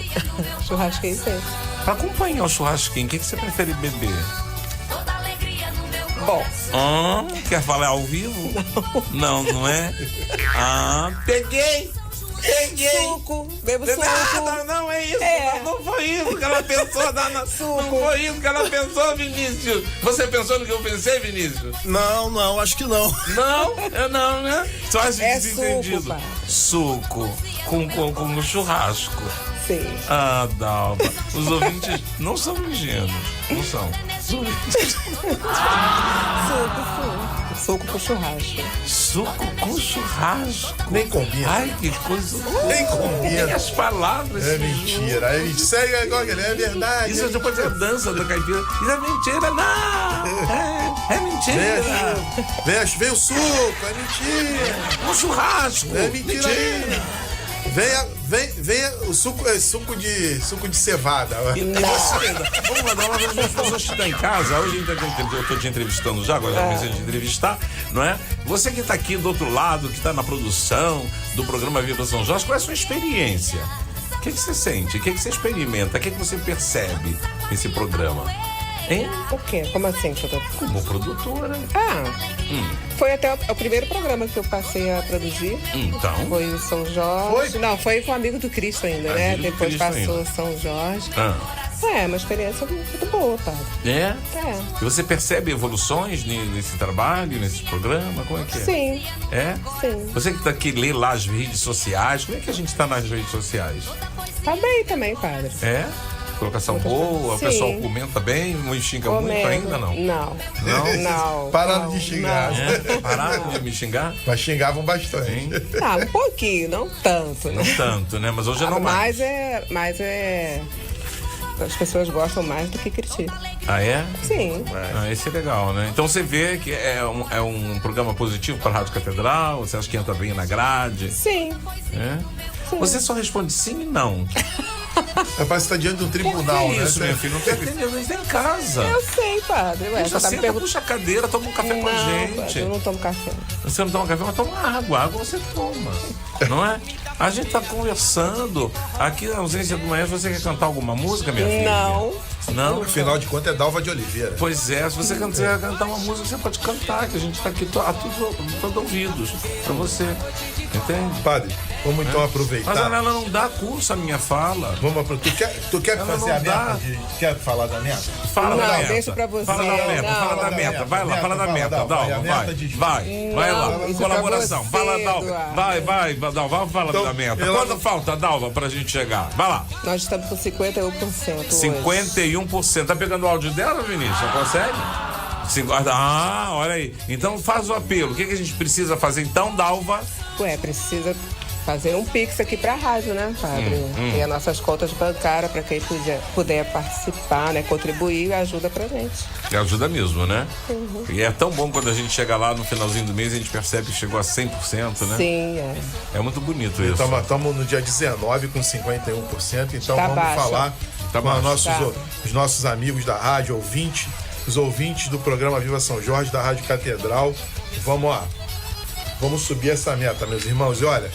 Churrasquinho sim. Pra acompanhar o churrasquinho, o que você prefere beber? Bom. Quer falar ao vivo? Não é? Peguei! Suco. Bebo suco. Não é isso. Não foi isso que ela pensou. Não foi isso que ela pensou, Vinícius. Você pensou no que eu pensei, Vinícius? Não, acho que não. Não, né? Só acho É desentendido. suco, pai. Suco. com churrasco. Sim. Ah, Dalva. Os ouvintes não são ingênuos. Não são. Suco com churrasco. Suco com churrasco. Nem combina. Ai, que coisa. Nem combina. Nem as palavras. É mentira, é mentira. Segue agora, é verdade. Isso depois é a dança da caipira. Isso é mentira, não! É mentira! Vem o suco, é mentira! Um churrasco! É mentira! Venha o suco, suco de cevada. Vamos mandar uma vez para as pessoas que estão em casa. Hoje eu estou te entrevistando já, agora já comecei a te entrevistar, não é? Você que está aqui do outro lado, que está na produção do programa Viva São Jorge, qual é a sua experiência? O que você sente? O que você experimenta? O que você percebe nesse programa? Hein? O quê? Como assim, doutor? Como produtora. Foi até o primeiro programa que eu passei a produzir. Então. Foi o São Jorge. Foi? Não, foi com o Amigo do Cristo ainda, né? Amigo do Depois Cristo passou ainda. São Jorge. Ah. Uma experiência muito boa, padre. É? É. E você percebe evoluções nesse trabalho, nesse programa? Como é que é? Sim. É? Sim. Você que tá aqui, lê lá as redes sociais, como é que a gente tá nas redes sociais? Tá bem também, padre. É? Colocação boa, o Sim. pessoal comenta bem, não xinga muito ainda, não? Não. Não. Pararam de xingar. É? Pararam de me xingar? Mas xingavam bastante. Hein? Ah, um pouquinho, não tanto, né? Não tanto, né? Mas hoje é normal. Mas é... As pessoas gostam mais do que criticam. Ah, é? Sim. Ah, esse é legal, né? Então você vê que é um programa positivo para a Rádio Catedral? Você acha que entra bem na grade? Sim. É? Você só responde sim e não. Rapaz, você tá diante de um tribunal, Que né? isso, meu filho? Não tem entendendo, a gente tá em casa. Eu sei, padre. Ué, Puxa, você tá me senta, perguntando. puxa a cadeira, toma um café com a gente. Padre, eu não tomo café. Você não toma café, mas toma água. Água você toma, não é? A gente tá conversando. Aqui na ausência do maestro, você quer cantar alguma música, minha filha? Não. Não? Afinal de contas, é Dalva de Oliveira. Pois é, se você quiser cantar uma música, você pode cantar, que a gente tá aqui todo ouvidos pra você. Entende? Padre, vamos então aproveitar. Mas ela não dá curso a minha fala. Vamos tu quer Ela fazer não a dá. meta? Quer falar da meta? Fala Não, da meta. deixa pra você. Fala da meta, Não. fala da meta. Vai lá, fala da meta, Dalva, a vai. meta de- Vai lá. Não, isso é pra Colaboração. você, Fala, Dalva. Eduardo. Vai, Dalva, fala Então, da meta. ela Quanto não- falta, Dalva, pra gente chegar? Vai lá. Nós estamos com 51% hoje. 51%. Tá pegando o áudio dela, Vinícius? Já consegue? Olha aí. Então faz o apelo. O que a gente precisa fazer então, Dalva? Ué, precisa fazer um pix aqui pra rádio, né, padre? E as nossas contas bancárias pra quem puder participar, né, contribuir, ajuda pra gente. E ajuda mesmo, né? E é tão bom quando a gente chega lá no finalzinho do mês e a gente percebe que chegou a 100%, né? Sim, é. É muito bonito isso. Estamos no dia 19 com 51%, então Tá vamos baixo. falar Tá com baixo. os nossos amigos da rádio, ouvintes, os ouvintes do programa Viva São Jorge, da Rádio Catedral. Vamos lá. Vamos subir essa meta, meus irmãos. E olha,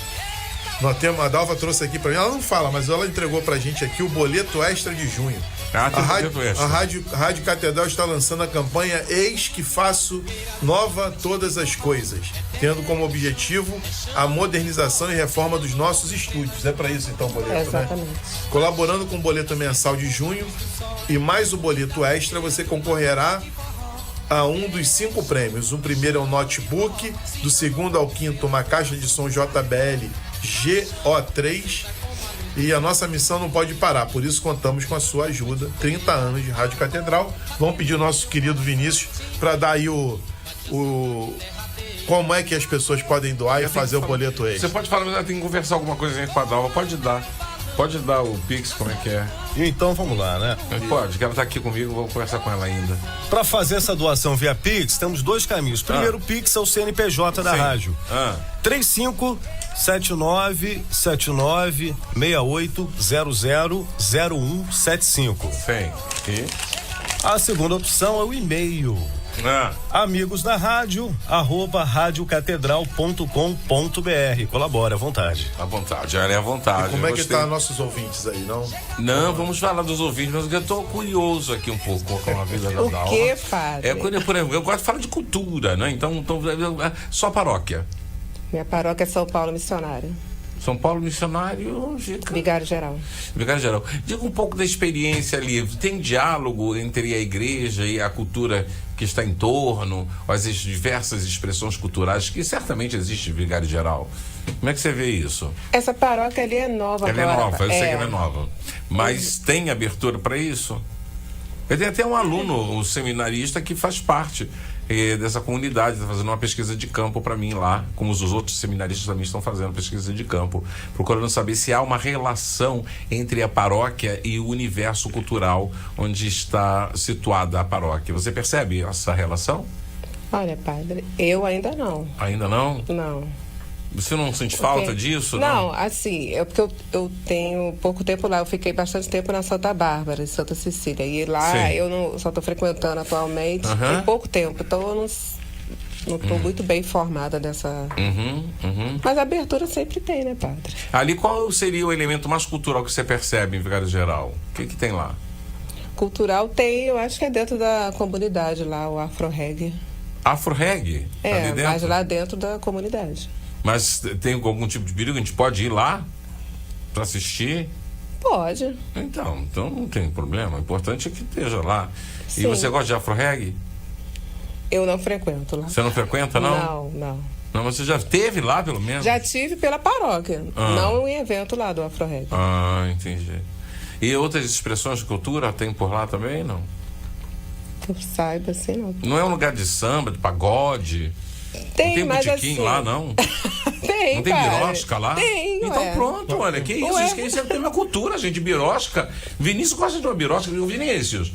nós temos, a Dalva trouxe aqui pra mim, ela não fala, mas ela entregou pra gente aqui o boleto extra de junho. Ah, tem boleto extra. A Rádio Catedral está lançando a campanha Eis que Faço Nova Todas as Coisas, tendo como objetivo a modernização e reforma dos nossos estúdios. É para isso então o boleto, Exatamente. né? Colaborando com o boleto mensal de junho e mais o boleto extra, você concorrerá a um dos 5 prêmios. O primeiro é um notebook, do segundo ao quinto uma caixa de som JBL GO3. E a nossa missão não pode parar, por isso contamos com a sua ajuda. 30 anos de Rádio Catedral. Vamos pedir o nosso querido Vinícius para dar aí como é que as pessoas podem doar e fazer o boleto extra. Você pode falar, mas tem que conversar alguma coisa com a Dalva. Pode dar o Pix, como é que é? E então vamos lá, né? Pode, que ela tá aqui comigo, vou conversar com ela ainda. Para fazer essa doação via Pix, temos 2 caminhos. Primeiro, Pix é o CNPJ da Sim. rádio. 357968000175. Sim. E? A segunda opção é o e-mail. Amigos da rádio, @radiocatedral.com.br. Colabora à vontade. À vontade, ela é à vontade. E como é que Gostei. tá nossos ouvintes aí, não? Não, vamos falar dos ouvintes, mas eu tô curioso aqui um pouco com a vida da O Dalva. que, padre? Por exemplo, eu gosto de falar de cultura, né? Então só paróquia. Minha paróquia é São Paulo Missionária. São Paulo Missionário, Vigário Geral. Vigário Geral. Diga um pouco da experiência ali. Tem diálogo entre a igreja e a cultura que está em torno, as diversas expressões culturais que certamente existem em Vigário Geral. Como é que você vê isso? Essa paróquia ali é nova Ela agora. é nova, eu sei que ela é nova. Mas tem abertura para isso? Eu tenho até um aluno, um seminarista, que faz parte dessa comunidade, está fazendo uma pesquisa de campo para mim lá, como os outros seminaristas também estão fazendo pesquisa de campo, procurando saber se há uma relação entre a paróquia e o universo cultural onde está situada a paróquia. Você percebe essa relação? Olha, padre, eu ainda não. Ainda não? Não. Você não sente falta disso? Não, assim, é porque eu tenho pouco tempo lá. Eu fiquei bastante tempo na Santa Bárbara, em Santa Cecília. E lá Sim. eu não, só estou frequentando atualmente tem pouco tempo. Então eu não estou muito bem informada dessa... Mas a abertura sempre tem, né, padre? Ali, qual seria o elemento mais cultural que você percebe em Vigário Geral? O que tem lá? Cultural tem, eu acho que é dentro da comunidade lá, o Afro-Reggae. Afro-Reggae? É, ali dentro? mas lá dentro da comunidade. Mas tem algum tipo de perigo? A gente pode ir lá para assistir? Pode. Então não tem problema. O importante é que esteja lá. Sim. E você gosta de Afro-Reggae? Eu não frequento lá. Você não frequenta, não? Não. Não, mas você já esteve lá, pelo menos? Já tive pela paróquia, não em evento lá do Afro-Reggae. Ah, entendi. E outras expressões de cultura tem por lá também, não? Que eu saiba, assim, não. Não é um lugar de samba, de pagode? Tem, não tem mas botequim assim... lá, não? Tem, Não tem padre. birosca lá? Tem, Então ué. pronto, olha, que isso? Ué. Isso é uma cultura, gente, birosca. Vinícius gosta de uma birosca. Vinícius,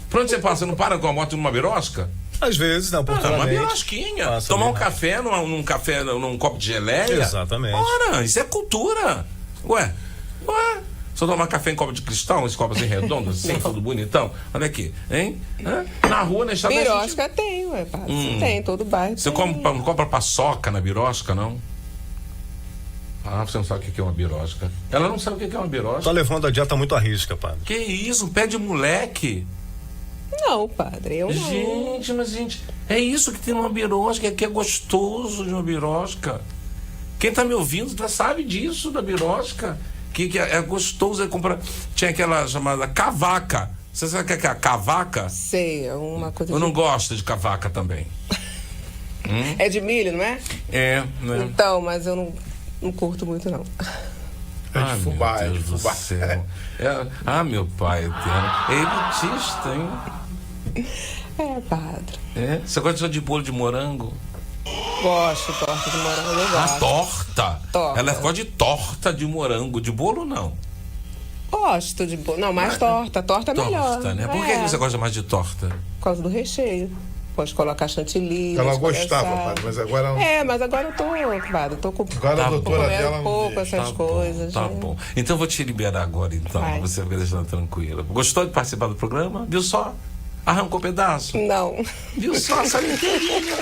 pra onde você passa? Não para com a moto numa birosca? Às vezes, não, Uma oportunamente. birosquinha. Passa Tomar um bem café num copo de geleia. Exatamente. Ora, isso é cultura. Ué. Só tomar café em copo de cristal, esse copo assim redondo, assim, tudo bonitão. Olha aqui, hein? Na rua, na estrada... Birosca tem, ué, padre. Tem, todo bairro. Você tem. não compra paçoca na birosca, não? Ah, você não sabe o que é uma birosca. Ela não sabe o que é uma birosca. Tá levando a dieta muito à risca, padre. Que isso, um pé de moleque. Não, padre, eu não. Gente, é isso que tem numa birosca, que é gostoso de uma birosca. Quem tá me ouvindo sabe disso, da birosca. Que é gostoso, comprar. Tinha aquela chamada cavaca. Você sabe o que é a cavaca? Sei, é uma coisa Eu não gosto de cavaca também. É de milho, não é? É, né? Então, mas eu não curto muito, não. Ah, de fubá, meu é de Deus do fubá. céu. Meu pai eterno. É elitista, hein? É, padre. É? Você gosta só de bolo de morango? Gosto, torta de morango, eu gosto. Torta? Torta. Ela gosta de torta de morango. De bolo, não. Gosto de bolo. Não, mais torta. Torta é melhor. Torta, né? Por que você gosta mais de torta? Por causa do recheio. Pode colocar chantilly. Ela leite gostava, condensado. padre, mas agora não. Mas agora eu tô ocupado. Tô com... Agora a doutora comendo dela. pouco essas coisas. Tá né? bom. Então eu vou te liberar agora, então. Vai. Você vai deixar tranquila. Gostou de participar do programa? Viu só? Arrancou pedaço? Não. Viu só essa inteirinha?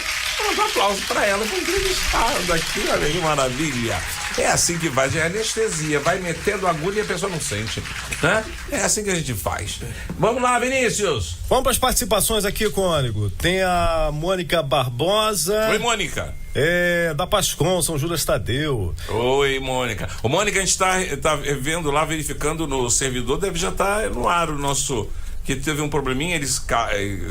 Um aplauso pra ela, foi entrevistada aqui, olha que maravilha. É assim que vai, já é anestesia, vai metendo agulha e a pessoa não sente, né? É assim que a gente faz. Vamos lá, Vinícius. Vamos para as participações aqui, Cônigo. Tem a Mônica Barbosa. Oi, Mônica. Da Pascom, São Judas Tadeu. Oi, Mônica. Ô, Mônica, a gente tá vendo lá, verificando no servidor, deve já estar no ar o nosso... Que teve um probleminha, ele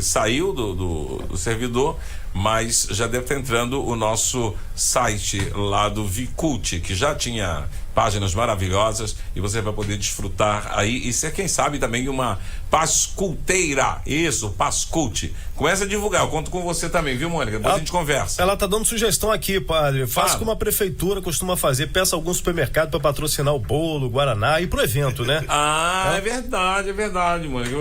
saiu do servidor, mas já deve estar entrando o nosso site lá do Vicult, que já tinha páginas maravilhosas e você vai poder desfrutar aí e ser, quem sabe, também uma pasculteira. Isso, Pascult. Começa a divulgar, eu conto com você também, viu, Mônica? Depois a gente conversa. Ela tá dando sugestão aqui, padre. Faça como a prefeitura costuma fazer, peça algum supermercado para patrocinar o bolo, Guaraná e pro evento, né? É verdade, Mônica.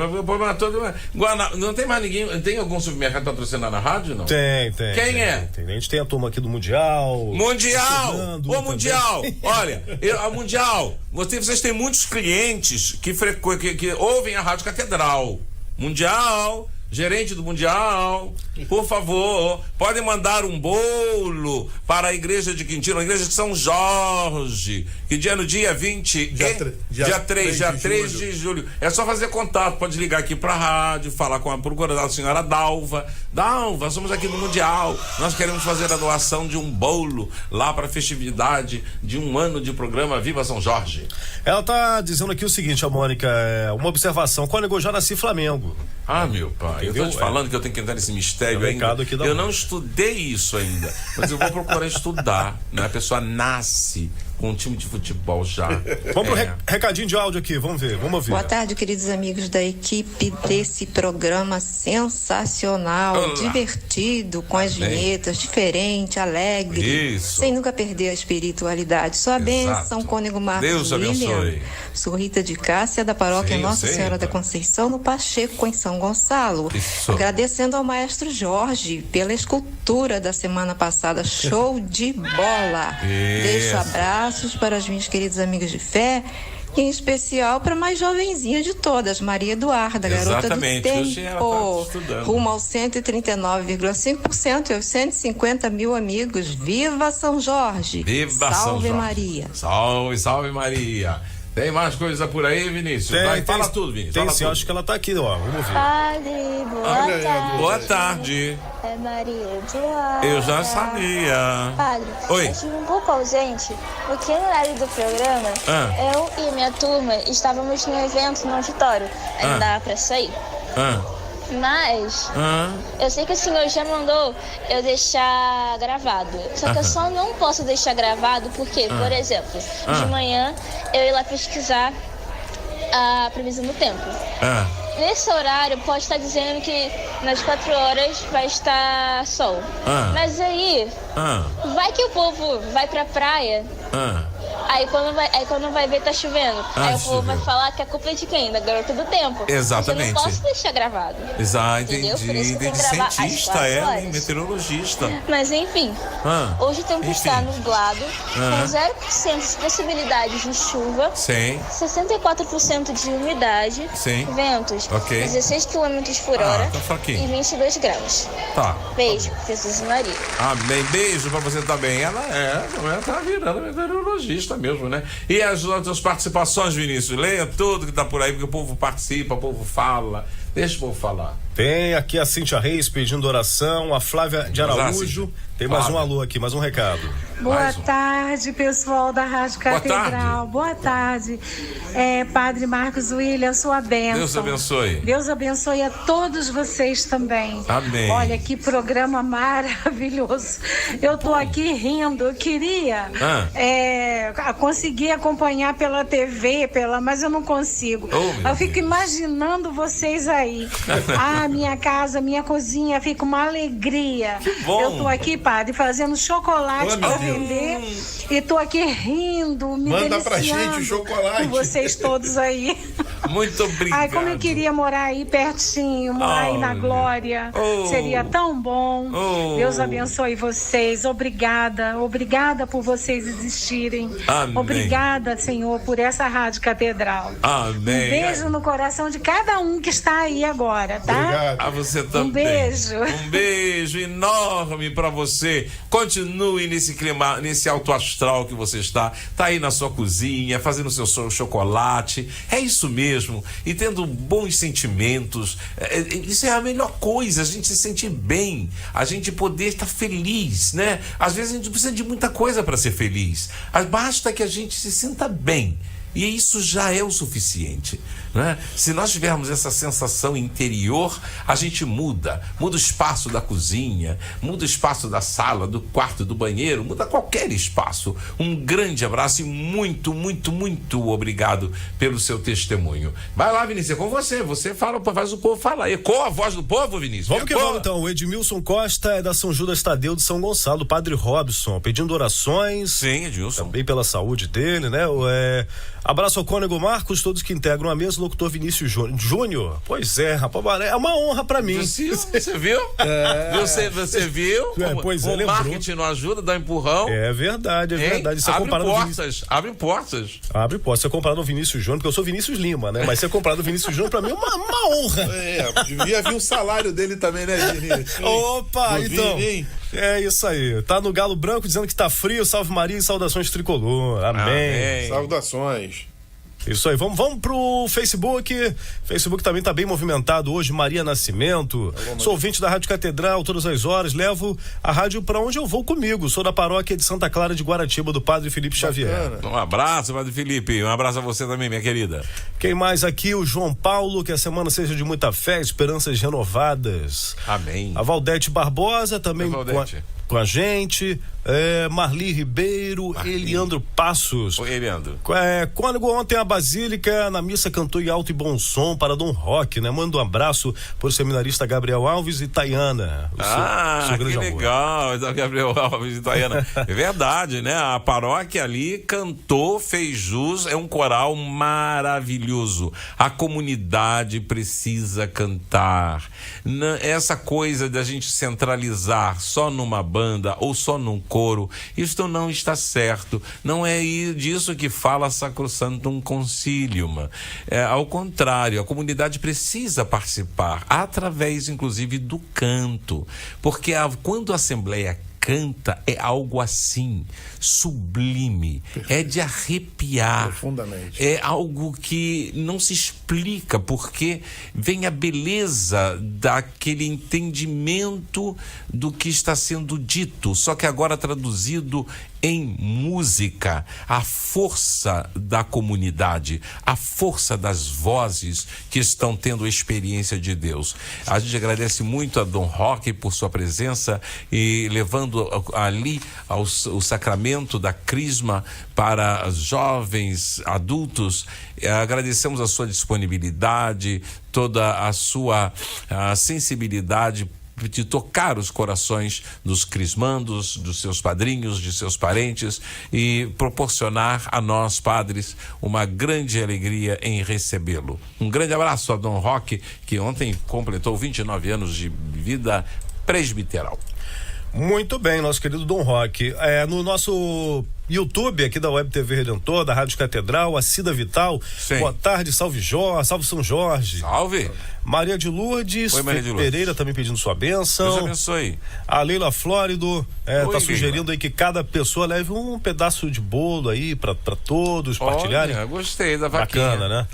Guaraná, não tem mais ninguém, tem algum supermercado patrocinado na rádio, não? Tem. Quem é? A gente tem a turma aqui do Mundial. Ô, Mundial! Olha, a Mundial, vocês têm muitos clientes que ouvem a Rádio Catedral. Mundial, gerente do Mundial, por favor, podem mandar um bolo para a igreja de Quintino, a igreja de São Jorge, Que dia no dia 20? Dia 3 de julho. É só fazer contato, pode ligar aqui pra rádio, falar com a procuradora, a senhora Dalva. Dalva, somos aqui do Mundial. Nós queremos fazer a doação de um bolo lá pra festividade de 1 ano de programa Viva São Jorge. Ela tá dizendo aqui o seguinte, a Mônica, uma observação. Cônego, já nasci Flamengo. Ah, meu pai, entendeu? Eu tô te falando que eu tenho que entrar nesse mistério ainda. Eu não estudei isso ainda, mas eu vou procurar estudar, né? A pessoa nasce com um time de futebol já. Vamos pro recadinho de áudio aqui, vamos ouvir. Boa tarde, queridos amigos da equipe desse programa sensacional, divertido, com as vinhetas, diferente, alegre, Isso. sem nunca perder a espiritualidade. Sua bênção, Cônego Marcos Deus William. abençoe. Sou Rita de Cássia, da paróquia Sim, Nossa Senhora da Conceição, no Pacheco, em São Gonçalo. Isso. Agradecendo ao maestro Jorge pela escultura da semana passada. Show de bola! Isso. Deixo abraços para os meus queridos amigos de fé, e em especial para a mais jovenzinha de todas, Maria Eduarda, garota Exatamente, do hoje ela tempo, tá estudando. rumo aos 139,5% e aos 150 mil amigos. Viva São Jorge! Viva Salve São Jorge. Maria! Salve Maria! Tem mais coisa por aí, Vinícius? Fala tudo, Vinícius. Tem fala sim, tudo. acho que ela tá aqui, ó. Vamos ouvir. Padre, boa tarde. Boa tarde. É Maria Eduarda. Eu já sabia. Padre, Oi. eu estive um pouco ausente, porque no horário do programa, eu e minha turma estávamos num evento no auditório. Ainda dava pra sair. Mas eu sei que o senhor já mandou eu deixar gravado. Só que eu só não posso deixar gravado porque, por exemplo, de manhã eu ia lá pesquisar a previsão do tempo. Nesse horário pode estar dizendo que nas 4 horas vai estar sol. Mas aí, vai que o povo vai pra praia. Aí quando vai ver tá chovendo. Aí o povo vai falar que a culpa é de quem? Da garota do tempo. Exatamente. Eu não posso deixar gravado. Exato, Entendeu? Por isso que tem entendi. que gravar às Cientista, 4 horas. meteorologista. Mas enfim, hoje o tempo está nublado, com 0% de possibilidade de chuva, Sim. 64% de umidade, Sim. ventos Ok. 16 km por hora tá fraquinho. e 22 graus. Tá. Beijo, Jesus e Maria. Amém. Beijo pra você também. Ela tá virando meteorologista mesmo, né? E as outras participações, Vinícius? Leia tudo que tá por aí, porque o povo participa, o povo fala. Deixa o povo falar. Tem aqui a Cíntia Reis pedindo oração, a Flávia de Araújo. Tem mais um alô aqui, mais um recado. Boa tarde, pessoal da Rádio Catedral. Boa tarde. Padre Marcos William, sua bênção. Deus abençoe. Deus abençoe a todos vocês também. Amém. Olha, que programa maravilhoso. Eu tô aqui rindo. Eu queria conseguir acompanhar pela TV, mas eu não consigo. Eu fico imaginando vocês aí. Minha casa, minha cozinha, fica uma alegria. Que bom. Eu tô aqui, padre, fazendo chocolate para vender e tô aqui rindo, me Manda pra gente o chocolate. com vocês todos aí. Muito obrigado. Ai, como eu queria morar aí pertinho, morar aí na Glória. Seria tão bom. Deus abençoe vocês. Obrigada por vocês existirem. Amém. Obrigada, Senhor, por essa Rádio Catedral. Amém. Um beijo no coração de cada um que está aí agora, tá? Obrigado. A você também. Um beijo. Um beijo enorme pra você. Continue nesse clima, nesse alto astral que você está. Tá aí na sua cozinha, fazendo seu chocolate. É isso mesmo. E tendo bons sentimentos. Isso é a melhor coisa. A gente se sentir bem. A gente poder estar feliz, né? Às vezes a gente precisa de muita coisa para ser feliz. Basta que a gente se sinta bem. E isso já é o suficiente, né? Se nós tivermos essa sensação interior, a gente muda o espaço da cozinha, muda o espaço da sala, do quarto, do banheiro, muda qualquer espaço. Um grande abraço e muito, muito, muito obrigado pelo seu testemunho. Vai lá, Vinícius, é com você. Você fala, faz o povo falar. Ecoa a voz do povo, Vinícius. Vamos que vamos então. O Edmilson Costa é da São Judas Tadeu de São Gonçalo, Padre Robson, pedindo orações. Sim, Edmilson. Também pela saúde dele, né? Abraço ao Cônego Marcos, todos que integram a mesa, locutor Vinícius Júnior. Pois é, rapaz, é uma honra pra mim. Você viu? Você viu? Pois o marketing não ajuda, dá um empurrão. É verdade. Isso é comparado abre portas. Abre portas. Ser comparado ao Vinícius Júnior, porque eu sou Vinícius Lima, né? Mas ser comparado ao Vinícius Júnior, pra mim, é uma honra. Devia vir o salário dele também, né, Vinícius? Opa, então. É isso aí. Tá no Galo Branco dizendo que tá frio. Salve Maria e saudações tricolor. Amém. Saudações. Isso aí, vamos pro Facebook. Facebook também tá bem movimentado hoje. Maria Nascimento. Sou ouvinte da Rádio Catedral todas as horas. Levo a rádio pra onde eu vou comigo. Sou da paróquia de Santa Clara de Guaratiba, do Padre Felipe Xavier. Um abraço, Padre Felipe. Um abraço a você também, minha querida. Quem mais aqui? O João Paulo. Que a semana seja de muita fé, esperanças renovadas. Amém. A Valdete Barbosa também com a gente. Marli Ribeiro, Eliandro Passos. Oi, Eliandro. Cônego ontem a Basílica, na missa cantou em alto e bom som para Dom Roque, né? Manda um abraço pro seminarista Gabriel Alves e Tayana. Que legal, Gabriel Alves e Tayana. É verdade, né? A paróquia ali cantou, fez jus, é um coral maravilhoso. A comunidade precisa cantar. Essa coisa da gente centralizar só numa banda ou só num coro, isto não está certo. Não é disso que fala Sacrosanctum Concilium. Ao contrário, a comunidade precisa participar através, inclusive, do canto, porque quando a Assembleia canta é algo assim, sublime, é de arrepiar, profundamente. É algo que não se explica, porque vem a beleza daquele entendimento do que está sendo dito, só que agora traduzido em música. A força da comunidade, a força das vozes que estão tendo a experiência de Deus. A gente agradece muito a Dom Roque por sua presença e levando ali o sacramento da crisma para jovens, adultos. Agradecemos a sua disponibilidade, toda a sua sensibilidade de tocar os corações dos crismandos, dos seus padrinhos, de seus parentes e proporcionar a nós, padres, uma grande alegria em recebê-lo. Um grande abraço a Dom Roque, que ontem completou 29 anos de vida presbiteral. Muito bem, nosso querido Dom Roque. No nosso YouTube aqui da Web TV Redentor, da Rádio Catedral, a Cida Vital. Sim. Boa tarde, salve Jorge, salve São Jorge. Salve. Maria de Lourdes. Oi, Maria de Lourdes. Pereira também pedindo sua bênção. Deus abençoe. A Leila Flórido tá sugerindo Leila. Aí que cada pessoa leve um pedaço de bolo aí pra todos partilharem. Gostei da vaquinha. Bacana, né?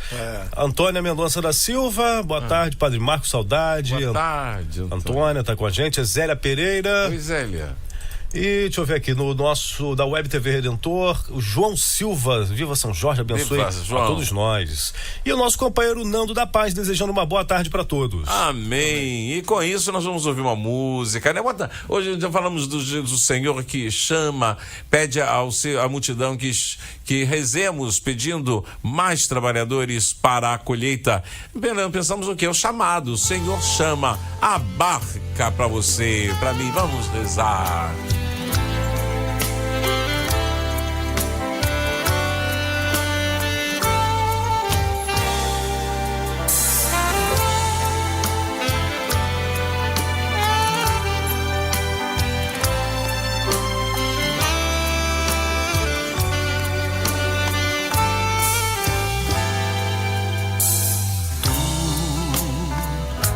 Antônia Mendonça da Silva, boa tarde, Padre Marcos, saudade. Boa tarde, Antônia tá com a gente, a Zélia Pereira. Oi, Zélia. E deixa eu ver aqui no nosso da Web TV Redentor, o João Silva, viva São Jorge, abençoe a todos nós. E o nosso companheiro Nando da Paz, desejando uma boa tarde para todos. Amém. E com isso nós vamos ouvir uma música, né? Hoje já falamos do Senhor que chama, pede à multidão que rezemos pedindo mais trabalhadores para a colheita. Pensamos o quê? O chamado. O Senhor chama a barca para você, para mim. Vamos rezar.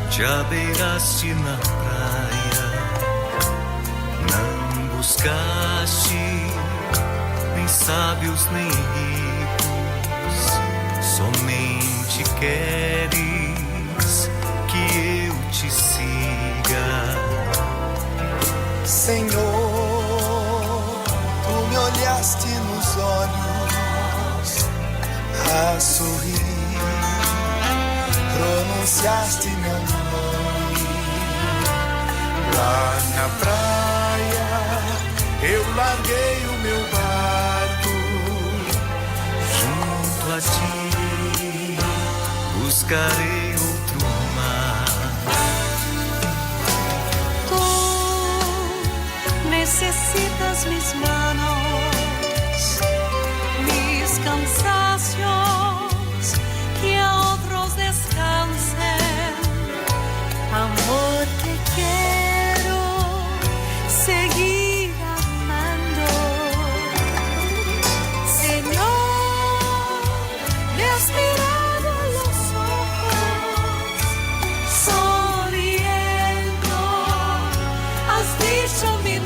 Já beiraste na praia, não buscaste nem sábios nem ricos, somente queres que eu te siga. Senhor, tu me olhaste nos olhos a sorrir, pronunciaste meu nome. Lá na praia eu larguei o meu barco, junto a ti buscarei outro mar. Tu necessitas mis manos, mis cansacios, que a otros descansen. Amor, te quiero seguir amando. Señor, me has mirado a los ojos, sonriendo, has dicho mi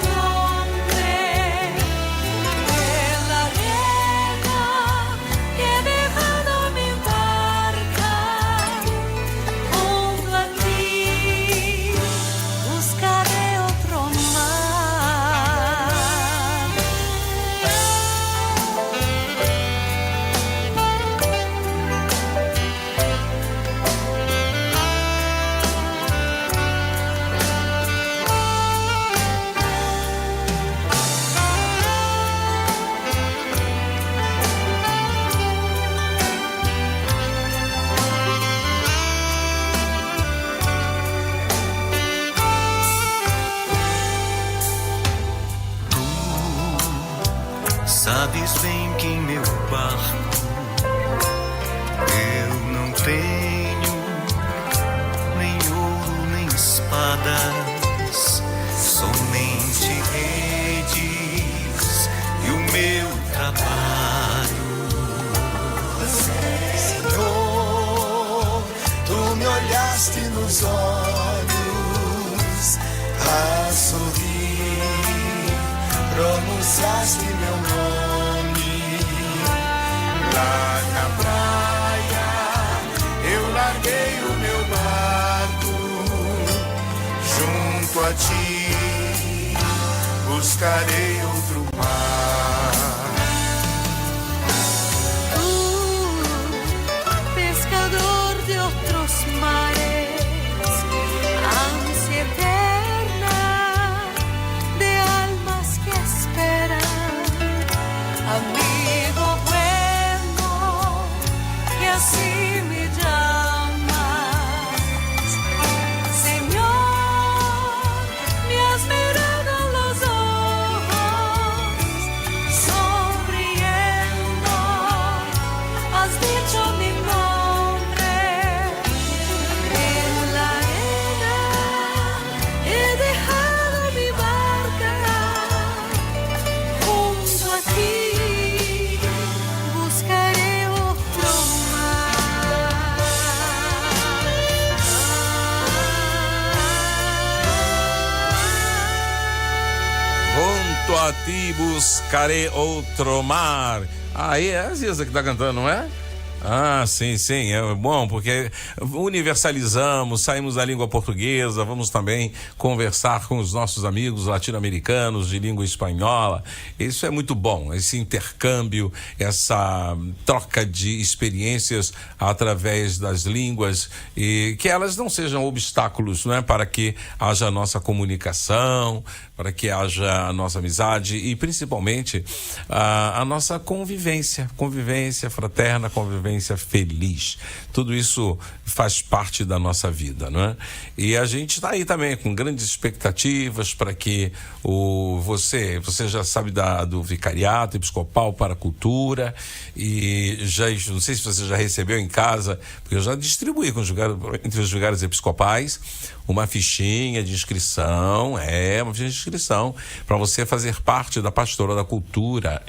Pois bem que em meu barco eu não tenho nem ouro nem espadas, somente redes e o meu trabalho. Senhor, tu me olhaste nos olhos a sorrir, pronunciaste meu nome. Lá na praia eu larguei o meu barco, junto a ti buscarei outro mar. Pescador de otros mares, ansia eterna de almas que esperan, amigo bueno, que así me llamas. Señor, me has mirado a los ojos, sonriendo, has dicho mi nombre. En la arena he dejado mi barca, junto a ti buscaré otro mar. Junto a ti buscarei outro mar. Aí é a Ziza que tá cantando, não é? Ah, sim, é bom, porque universalizamos, saímos da língua portuguesa, vamos também conversar com os nossos amigos latino-americanos de língua espanhola. Isso é muito bom, esse intercâmbio, essa troca de experiências através das línguas, e que elas não sejam obstáculos, não é, para que haja a nossa comunicação, para que haja a nossa amizade e principalmente a nossa convivência fraterna, convivência feliz. Tudo isso faz parte da nossa vida, não é? E a gente está aí também com grandes expectativas para que você já sabe do Vicariato Episcopal para a Cultura, e já, não sei se você já recebeu em casa, porque eu já distribuí entre os lugares episcopais uma fichinha de inscrição, para você fazer parte da Pastoral da Cultura,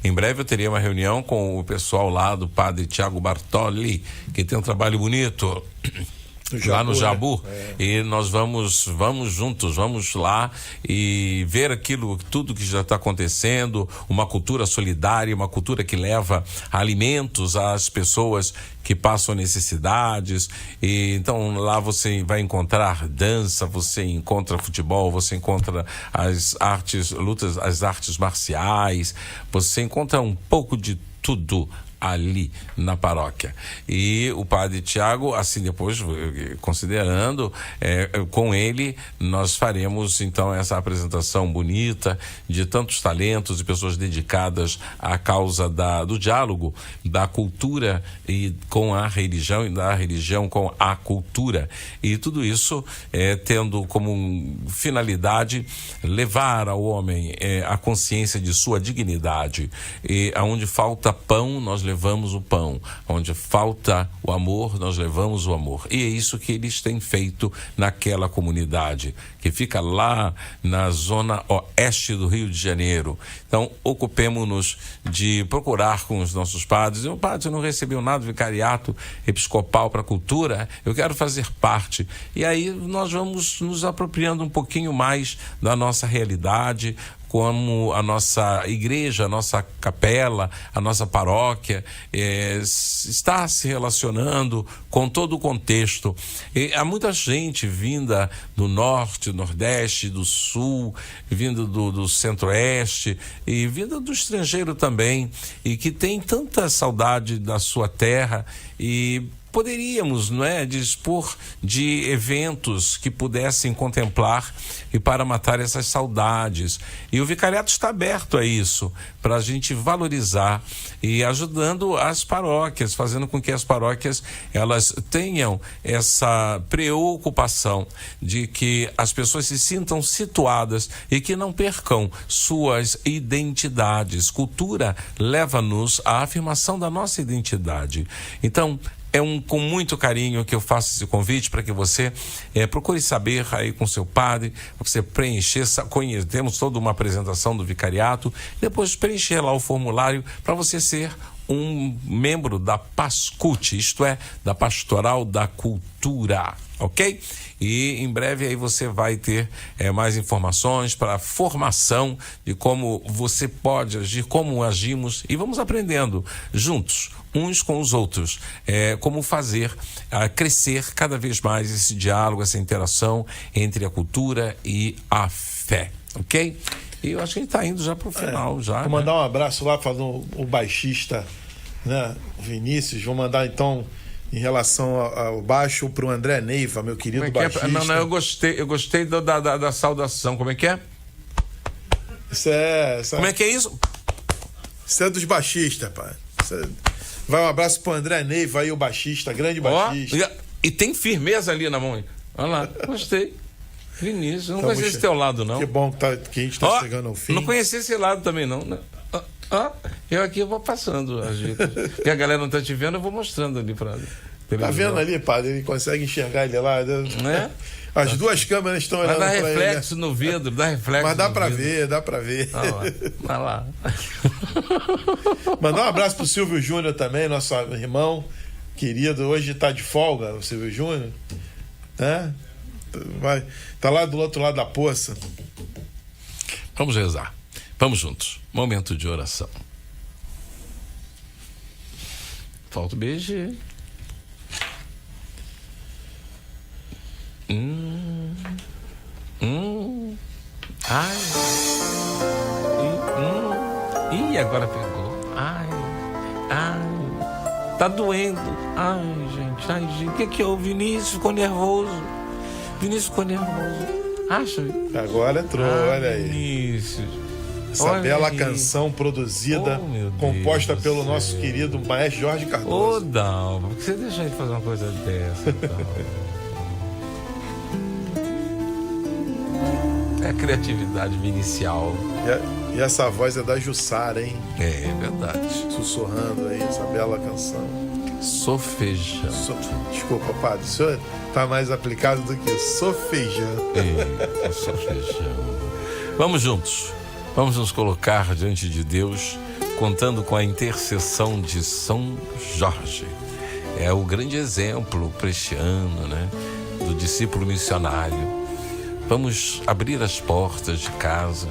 Em breve eu terei uma reunião com o pessoal lá do Padre Tiago Bartoli, que tem um trabalho bonito lá no Jabu, né? E nós vamos juntos, vamos lá e ver tudo que já está acontecendo, uma cultura solidária, uma cultura que leva alimentos às pessoas que passam necessidades. E então lá você vai encontrar dança, você encontra futebol, você encontra as artes marciais, você encontra um pouco de tudo ali na paróquia. E o Padre Tiago, assim, depois, considerando, com ele, nós faremos então essa apresentação bonita de tantos talentos e pessoas dedicadas à causa do diálogo, da cultura e com a religião, e da religião com a cultura. E tudo isso tendo como finalidade levar ao homem a consciência de sua dignidade. E aonde falta pão, nós levamos o pão. Onde falta o amor, nós levamos o amor. E é isso que eles têm feito naquela comunidade, que fica lá na zona oeste do Rio de Janeiro. Então, ocupemos-nos de procurar com os nossos padres. O padre não recebeu nada do Vicariato Episcopal para a Cultura, eu quero fazer parte. E aí nós vamos nos apropriando um pouquinho mais da nossa realidade, como a nossa igreja, a nossa capela, a nossa paróquia está se relacionando com todo o contexto. E há muita gente vinda do norte, nordeste, do sul, vindo do centro-oeste e vinda do estrangeiro também, e que tem tanta saudade da sua terra e poderíamos, não é, dispor de eventos que pudessem contemplar e para matar essas saudades. E o vicariato está aberto a isso, para a gente valorizar e ajudando as paróquias, fazendo com que as paróquias elas tenham essa preocupação de que as pessoas se sintam situadas e que não percam suas identidades. Cultura leva-nos à afirmação da nossa identidade. Então, com muito carinho que eu faço esse convite para que você procure saber aí com seu padre, você preencher, temos toda uma apresentação do vicariato, depois preencher lá o formulário para você ser um membro da PASCUT, isto é, da Pastoral da Cultura, ok? E em breve aí você vai ter mais informações para a formação de como você pode agir, como agimos, e vamos aprendendo juntos, uns com os outros, como fazer crescer cada vez mais esse diálogo, essa interação entre a cultura e a fé, ok? E eu acho que a gente está indo já para o final. Vou mandar um abraço lá para o baixista, né, Vinícius. Vou mandar então em relação ao baixo para o André Neiva, meu querido baixista. Não, eu gostei da saudação. Como é que é? Como é que é isso? Isso é dos baixistas, pai. Vai um abraço pro André Neiva aí, o baixista, grande baixista. E tem firmeza ali na mão. Olha lá, gostei. Vinícius, eu não conhecia esse teu lado, não. Que bom que a gente tá chegando ao fim. Não conhecia esse lado também, não, né? Eu aqui vou passando as dicas. Porque a galera não tá te vendo, eu vou mostrando ali pra Tá vendo ali, padre? Ele consegue enxergar ele lá. Né? As duas câmeras estão olhando pra ele. Dá reflexo no vidro, dá reflexo. Mas dá pra ver, dá pra ver. Vai lá. Mandar um abraço pro Silvio Júnior também, nosso irmão querido. Hoje tá de folga, o Silvio Júnior. Né? Tá lá do outro lado da poça. Vamos rezar. Vamos juntos. Momento de oração. Falta o beijo. Ai. Ih, agora pegou. Ai. Tá doendo. Ai, gente. O que que houve? Vinícius ficou nervoso. Acha? Agora entrou, olha aí. Vinícius. Essa bela canção produzida, composta pelo nosso querido maestro Jorge Cardoso. Ô, Dalva, por que você deixa ele fazer uma coisa dessa, Dalva? É a criatividade inicial. E essa voz é da Jussara, hein? É verdade. Sussurrando aí essa bela canção. Sofejando. Desculpa, padre, o senhor tá mais aplicado do que sofejando. É, sofejando. Vamos juntos. Vamos nos colocar diante de Deus, contando com a intercessão de São Jorge. É o grande exemplo para este ano, né? Do discípulo missionário. Vamos abrir as portas de casa.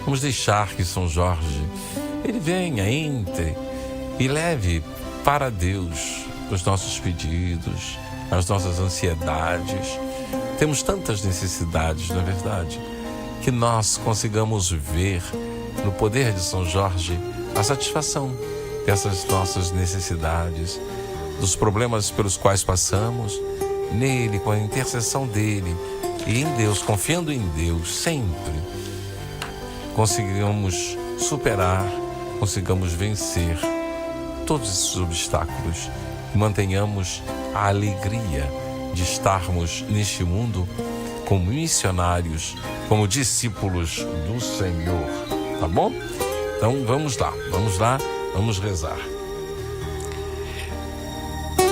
Vamos deixar que São Jorge, ele venha, entre e leve para Deus os nossos pedidos, as nossas ansiedades. Temos tantas necessidades, não é verdade? Que nós consigamos ver no poder de São Jorge a satisfação dessas nossas necessidades, dos problemas pelos quais passamos, nele, com a intercessão dele e em Deus, confiando em Deus sempre, consigamos superar, consigamos vencer todos esses obstáculos e mantenhamos a alegria de estarmos neste mundo como missionários, como discípulos do Senhor, tá bom? Então vamos lá, vamos rezar.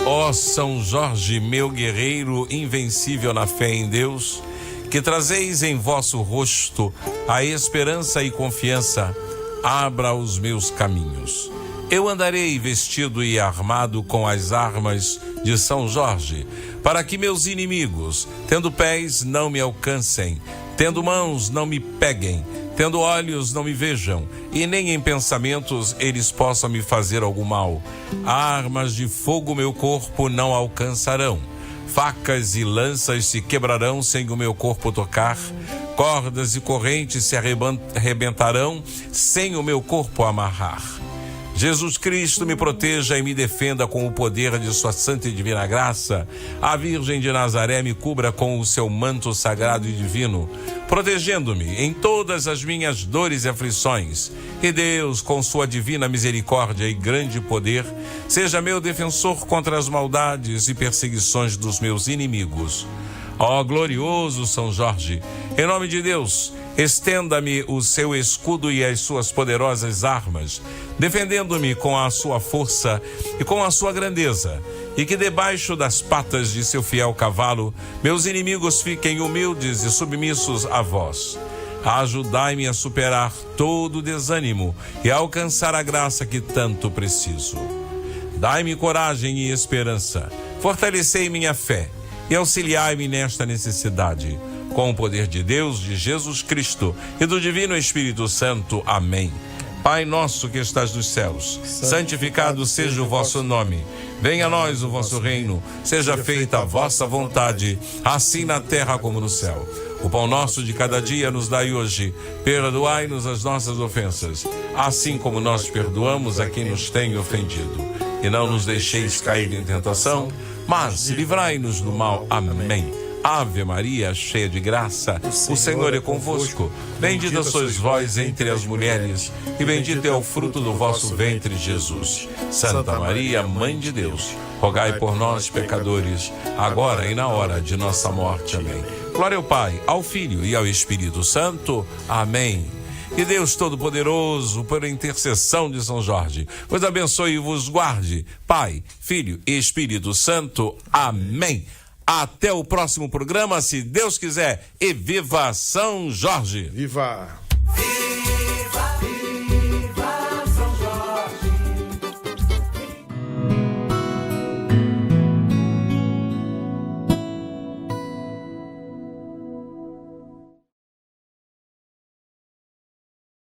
Ó São Jorge, meu guerreiro invencível na fé em Deus, que trazeis em vosso rosto a esperança e confiança, abra os meus caminhos. Eu andarei vestido e armado com as armas de São Jorge, para que meus inimigos, tendo pés, não me alcancem, tendo mãos, não me peguem, tendo olhos, não me vejam, e nem em pensamentos eles possam me fazer algum mal. Armas de fogo meu corpo não alcançarão, facas e lanças se quebrarão sem o meu corpo tocar, cordas e correntes se arrebentarão sem o meu corpo amarrar. Jesus Cristo me proteja e me defenda com o poder de sua santa e divina graça. A Virgem de Nazaré me cubra com o seu manto sagrado e divino, protegendo-me em todas as minhas dores e aflições. E Deus, com sua divina misericórdia e grande poder, seja meu defensor contra as maldades e perseguições dos meus inimigos. Ó glorioso São Jorge, em nome de Deus, estenda-me o seu escudo e as suas poderosas armas, defendendo-me com a sua força e com a sua grandeza, e que debaixo das patas de seu fiel cavalo, meus inimigos fiquem humildes e submissos a vós. Ajudai-me a superar todo o desânimo e a alcançar a graça que tanto preciso. Dai-me coragem e esperança, fortalecei minha fé e auxiliai-me nesta necessidade. Com o poder de Deus, de Jesus Cristo e do Divino Espírito Santo. Amém. Pai nosso que estás nos céus, santificado seja o vosso nome. Venha a nós o vosso reino, seja feita a vossa vontade, assim na terra como no céu. O pão nosso de cada dia nos dai hoje. Perdoai-nos as nossas ofensas, assim como nós perdoamos a quem nos tem ofendido. E não nos deixeis cair em tentação, mas livrai-nos do mal. Amém. Ave Maria, cheia de graça, o Senhor é convosco. Bendita sois vós entre as mulheres, e bendito é o fruto do vosso ventre, Jesus. Santa Maria, Mãe de Deus, rogai por nós, pecadores, agora e na hora de nossa morte. Amém. Glória ao Pai, ao Filho e ao Espírito Santo. Amém. Que Deus Todo-Poderoso, por intercessão de São Jorge, vos abençoe e vos guarde. Pai, Filho e Espírito Santo. Amém. Até o próximo programa, se Deus quiser. E viva São Jorge! Viva!